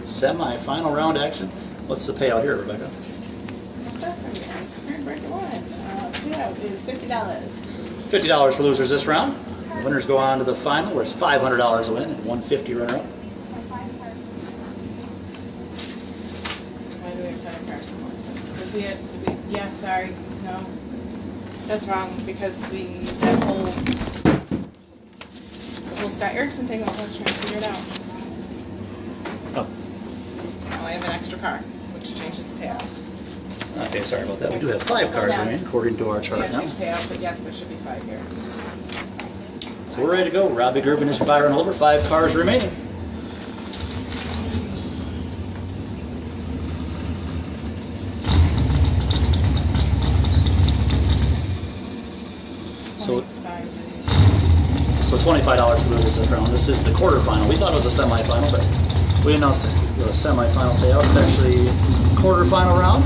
Semi-final round action. What's the payout here, Rebecca? That's okay. bracket one. Payout is $50. $50 for losers this round. Winners go on to the final, where it's $500 a win and $150 runner-up. Why do we have 5 cars somewhere? Because yeah, sorry, no. That's wrong, because that whole Scott Erickson thing, I was trying to figure it out. Oh, Now I have an extra car, which changes the payout. okay, sorry about that. We do have 5 cars remaining, according to our chart Yeah, now. change payout, but yes, there should be 5 here. So we're ready to go. Robbie Gerben is your buy run holder. 5 cars remaining. So $25 for losers this round. This is the quarterfinal. We thought it was a semifinal, but we announced the semifinal payout. It's actually quarterfinal round.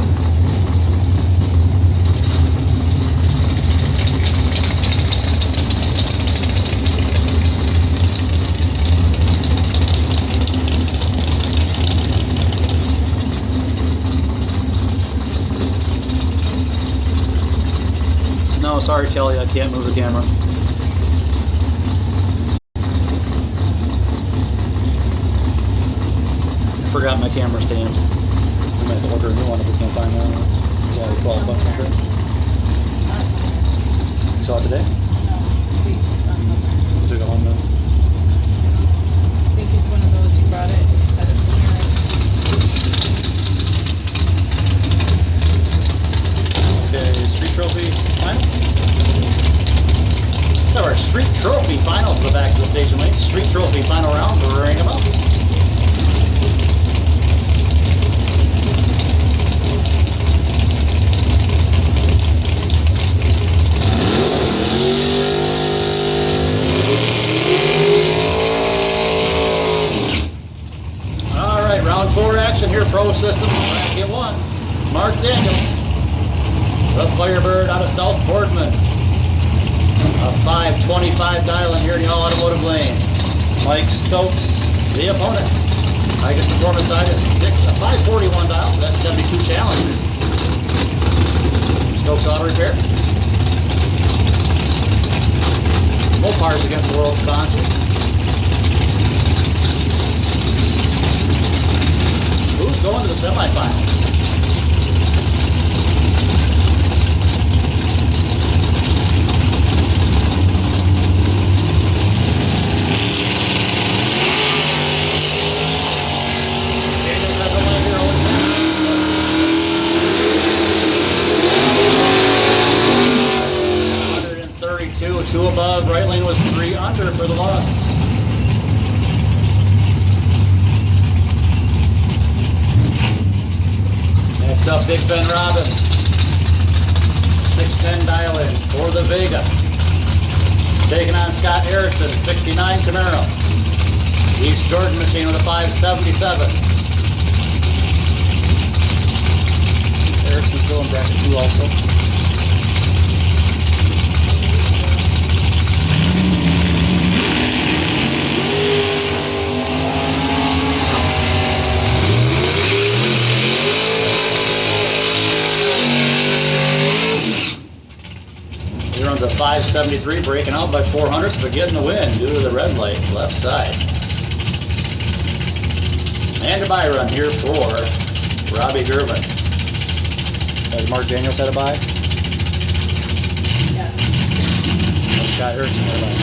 No, sorry, Kelly, I can't move the camera. I forgot my camera stand. I'm gonna have to order a new one if we can't find one. It's only $12 I'm sure. You saw it today? No, this week, it's not somewhere. You took it home then? I think it's one of those you brought it and said it's in here. Okay, street trophies final. So our street trophy final for the back of the station lanes. Street trophy final round. We're ring them up. All right, round 4 action here. Pro Systems bracket 1. Mark Daniels. The Firebird out of South Boardman. A 525 dial in here in the All Automotive lane. Mike Stokes, the opponent. Highest performance side is 541 dial, so that's 72 challenge. Stokes Auto Repair. Mopars against the world sponsor. Who's going to the semifinals? Two above, right lane was 3 under for the loss. Next up, Big Ben Robbins. 610 dial in for the Vega. Taking on Scott Erickson, 69 Camaro. East Jordan machine with a 577. Erickson still in bracket 2 also. He runs a 573, breaking out by 400s, but getting the win due to the red light left side. And a buy run here for Robbie Gerben. Has Mark Daniels had a buy? Yeah. And Scott Erickson had a buy.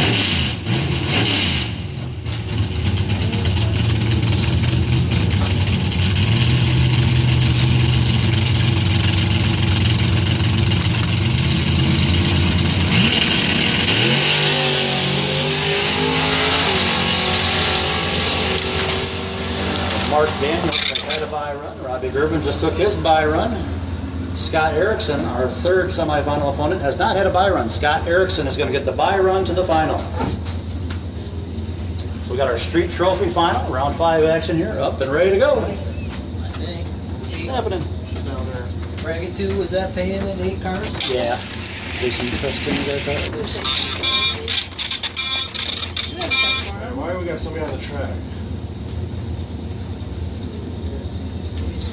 Mark Daniels has had a buy run. Robbie Gerben just took his buy run. Scott Erickson, our third semifinal opponent, has not had a buy run. Scott Erickson is going to get the buy run to the final. So we got our street trophy final, round 5 action here, up and ready to go. I think. What's happening? Down there. Bracket 2, was that paying in 8 cars? Yeah. Jason Preston, you guys got it? Why do we got somebody on the track?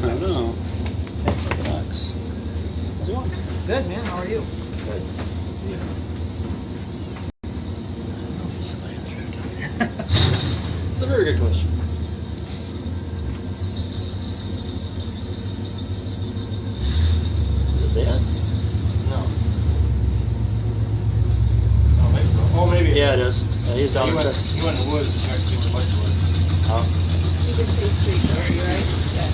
I don't know. Relax. How's it going? Good, man. How are you? Good. It's a very good question. Is it bad? No. I don't think so. Oh, maybe. Yeah, it is. Yeah, he's down He there. went, he went in the woods to check to see what the lights were. You did say street trophy, right? Yeah.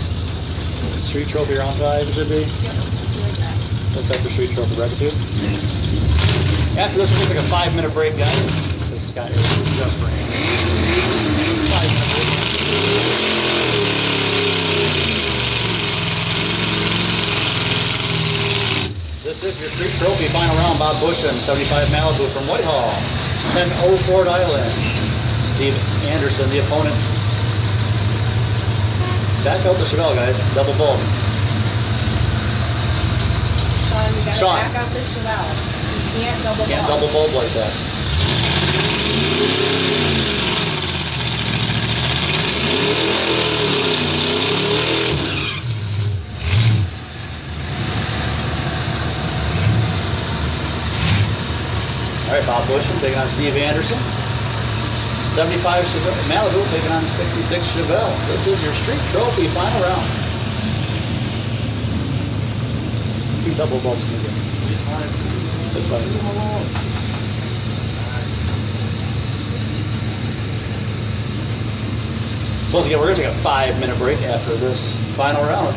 Street trophy around 5 should be. Yep, something like that. That's after street trophy record. After this, we'll take a 5-minute break, guys. This guy is just ran. 5-minute break. This is your street trophy final round. Bob Bushin, 75 Malibu from Whitehall. 10-04 Island. Steve Anderson, the opponent. Back out the Chevelle, guys. Double bulb. Sean, you gotta Sean. back out the Chevelle. You can't double Can't bulb. double bulb like that. All right, Bob Bushman taking on Steve Anderson. 75 Chevelle, Malibu taking on 66 Chevelle. This is your street trophy final round. Two double bulbs in the game. It's fine. That's fine. Leave him alone. So once again, we're going to take a 5-minute break after this final round.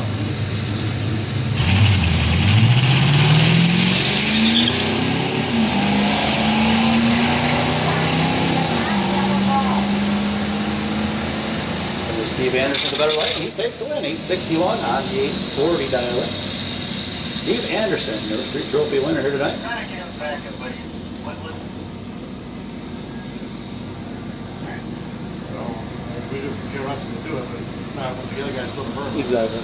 So Steve Anderson, the better light, he takes the win. 861 on the 840 dial. Steve Anderson, your street trophy winner here tonight. Trying to get him back, but Well, we do feel us to do it, but not when the other guy's still the burn. Exactly.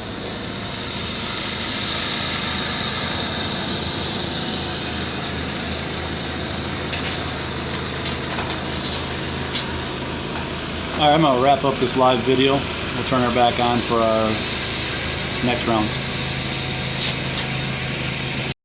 All right, I'm going to wrap up this live video. We'll turn her back on for our next rounds.